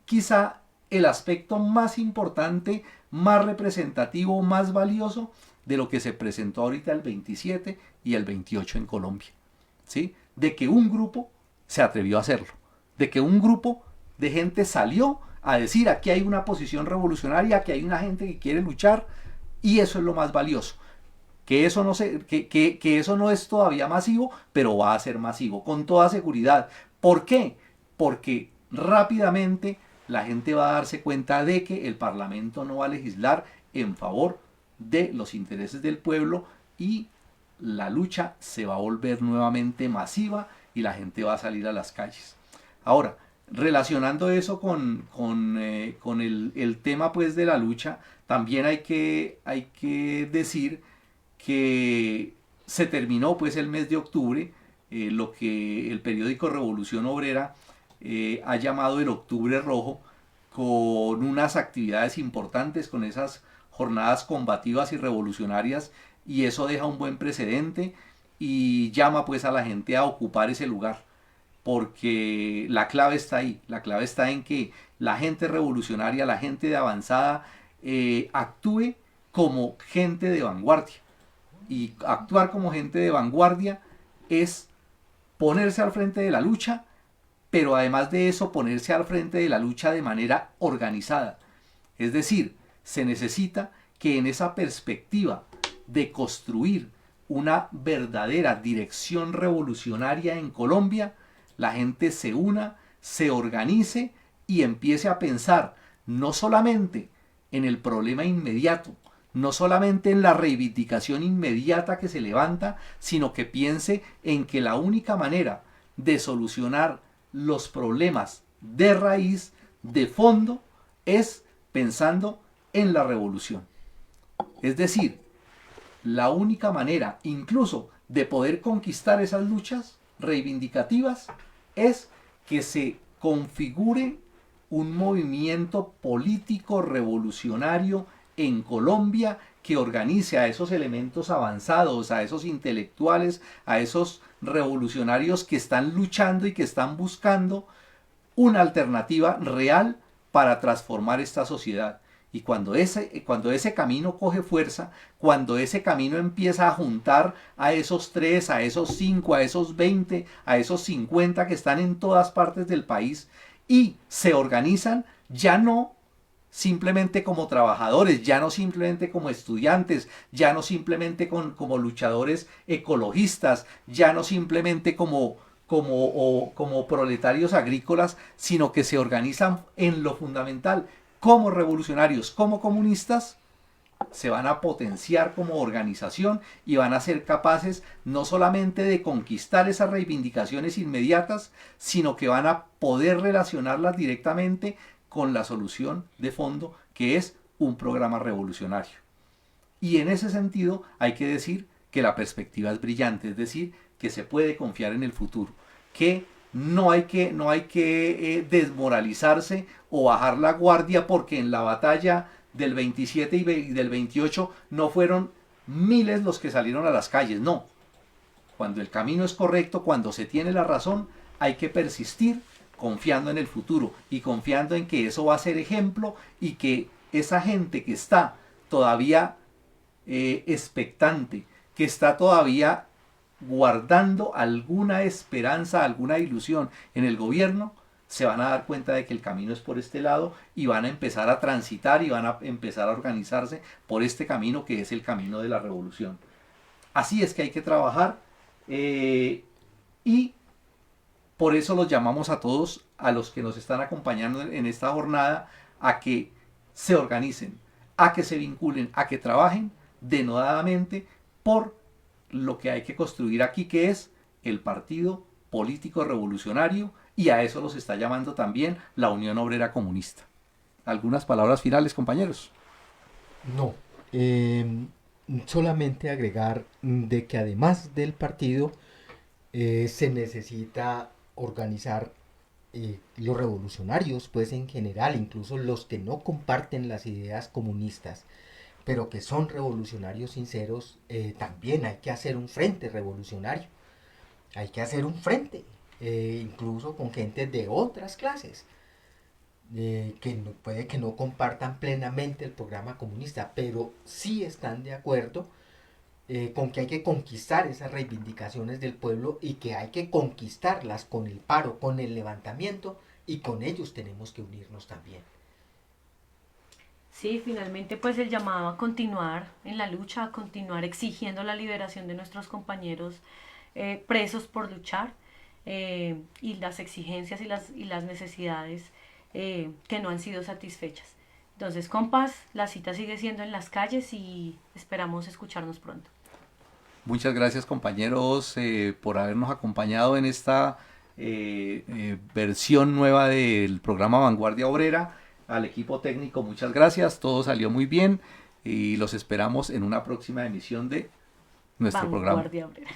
Speaker 3: quizá el aspecto más importante, más representativo, más valioso de lo que se presentó ahorita el 27 y el 28 en Colombia. ¿Sí? De que un grupo se atrevió a hacerlo, de que un grupo de gente salió a decir: aquí hay una posición revolucionaria, aquí hay una gente que quiere luchar, y eso es lo más valioso. Que eso no es todavía masivo, pero va a ser masivo, con toda seguridad. ¿Por qué? Porque rápidamente la gente va a darse cuenta de que el Parlamento no va a legislar en favor de los intereses del pueblo, y la lucha se va a volver nuevamente masiva y la gente va a salir a las calles. Ahora, relacionando eso con el tema pues de la lucha, también hay que decir que se terminó pues el mes de octubre, lo que el periódico Revolución Obrera ha llamado el Octubre Rojo, con unas actividades importantes, con esas jornadas combativas y revolucionarias, y eso deja un buen precedente y llama pues a la gente a ocupar ese lugar, porque la clave está ahí. La clave está en que la gente revolucionaria, la gente de avanzada, actúe como gente de vanguardia. Y actuar como gente de vanguardia es ponerse al frente de la lucha, pero además de eso ponerse al frente de la lucha de manera organizada. Es decir, se necesita que en esa perspectiva de construir una verdadera dirección revolucionaria en Colombia, la gente se una, se organice y empiece a pensar no solamente en el problema inmediato, no solamente en la reivindicación inmediata que se levanta, sino que piense en que la única manera de solucionar los problemas de raíz, de fondo, es pensando en la revolución. Es decir, la única manera incluso de poder conquistar esas luchas reivindicativas es que se configure un movimiento político revolucionario en Colombia que organice a esos elementos avanzados, a esos intelectuales, a esos revolucionarios que están luchando y que están buscando una alternativa real para transformar esta sociedad. Y cuando ese camino coge fuerza, cuando ese camino empieza a juntar a esos 3, a esos 5, a esos 20, a esos 50 que están en todas partes del país y se organizan, ya no simplemente como trabajadores, ya no simplemente como estudiantes, ya no simplemente como luchadores ecologistas, ya no simplemente como proletarios agrícolas, sino que se organizan en lo fundamental, como revolucionarios, como comunistas, se van a potenciar como organización y van a ser capaces no solamente de conquistar esas reivindicaciones inmediatas, sino que van a poder relacionarlas directamente con la solución de fondo, que es un programa revolucionario. Y en ese sentido hay que decir que la perspectiva es brillante, es decir, que se puede confiar en el futuro, que no hay que desmoralizarse o bajar la guardia porque en la batalla del 27 y del 28 no fueron miles los que salieron a las calles, no. Cuando el camino es correcto, cuando se tiene la razón, hay que persistir confiando en el futuro y confiando en que eso va a ser ejemplo y que esa gente que está todavía expectante, que está todavía guardando alguna esperanza, alguna ilusión en el gobierno, se van a dar cuenta de que el camino es por este lado y van a empezar a transitar y van a empezar a organizarse por este camino que es el camino de la revolución. Así es que hay que trabajar y por eso los llamamos a todos, a los que nos están acompañando en esta jornada, a que se organicen, a que se vinculen, a que trabajen denodadamente por lo que hay que construir aquí, que es el partido político revolucionario, y a eso los está llamando también la Unión Obrera Comunista. ¿Algunas palabras finales, compañeros?
Speaker 5: No, solamente agregar de que además del partido se necesita organizar los revolucionarios, pues en general, incluso los que no comparten las ideas comunistas, pero que son revolucionarios sinceros, también hay que hacer un frente revolucionario. Hay que hacer un frente, incluso con gente de otras clases, que puede que no compartan plenamente el programa comunista, pero sí están de acuerdo con que hay que conquistar esas reivindicaciones del pueblo y que hay que conquistarlas con el paro, con el levantamiento, y con ellos tenemos que unirnos también.
Speaker 4: Sí, finalmente pues el llamado a continuar en la lucha, a continuar exigiendo la liberación de nuestros compañeros presos por luchar, y las exigencias y las necesidades que no han sido satisfechas. Entonces, compas, la cita sigue siendo en las calles y esperamos escucharnos pronto.
Speaker 3: Muchas gracias, compañeros, por habernos acompañado en esta versión nueva del programa Vanguardia Obrera. Al equipo técnico, muchas gracias, todo salió muy bien y los esperamos en una próxima emisión de nuestro
Speaker 4: Vanguardia
Speaker 3: programa.
Speaker 4: Obrera.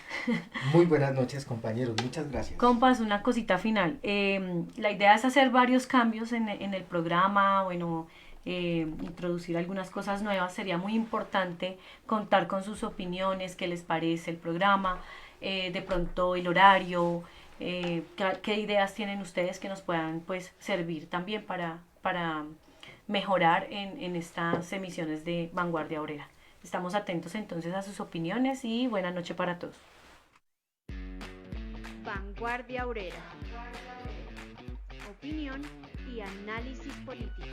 Speaker 5: Muy buenas noches, compañeros, muchas gracias.
Speaker 4: Compas, una cosita final. La idea es hacer varios cambios en el programa, bueno, introducir algunas cosas nuevas. Sería muy importante contar con sus opiniones, qué les parece el programa, de pronto el horario, qué ideas tienen ustedes que nos puedan pues servir también para mejorar en estas emisiones de Vanguardia Obrera. Estamos atentos entonces a sus opiniones y buena noche para todos.
Speaker 2: Vanguardia Obrera. Opinión y análisis político.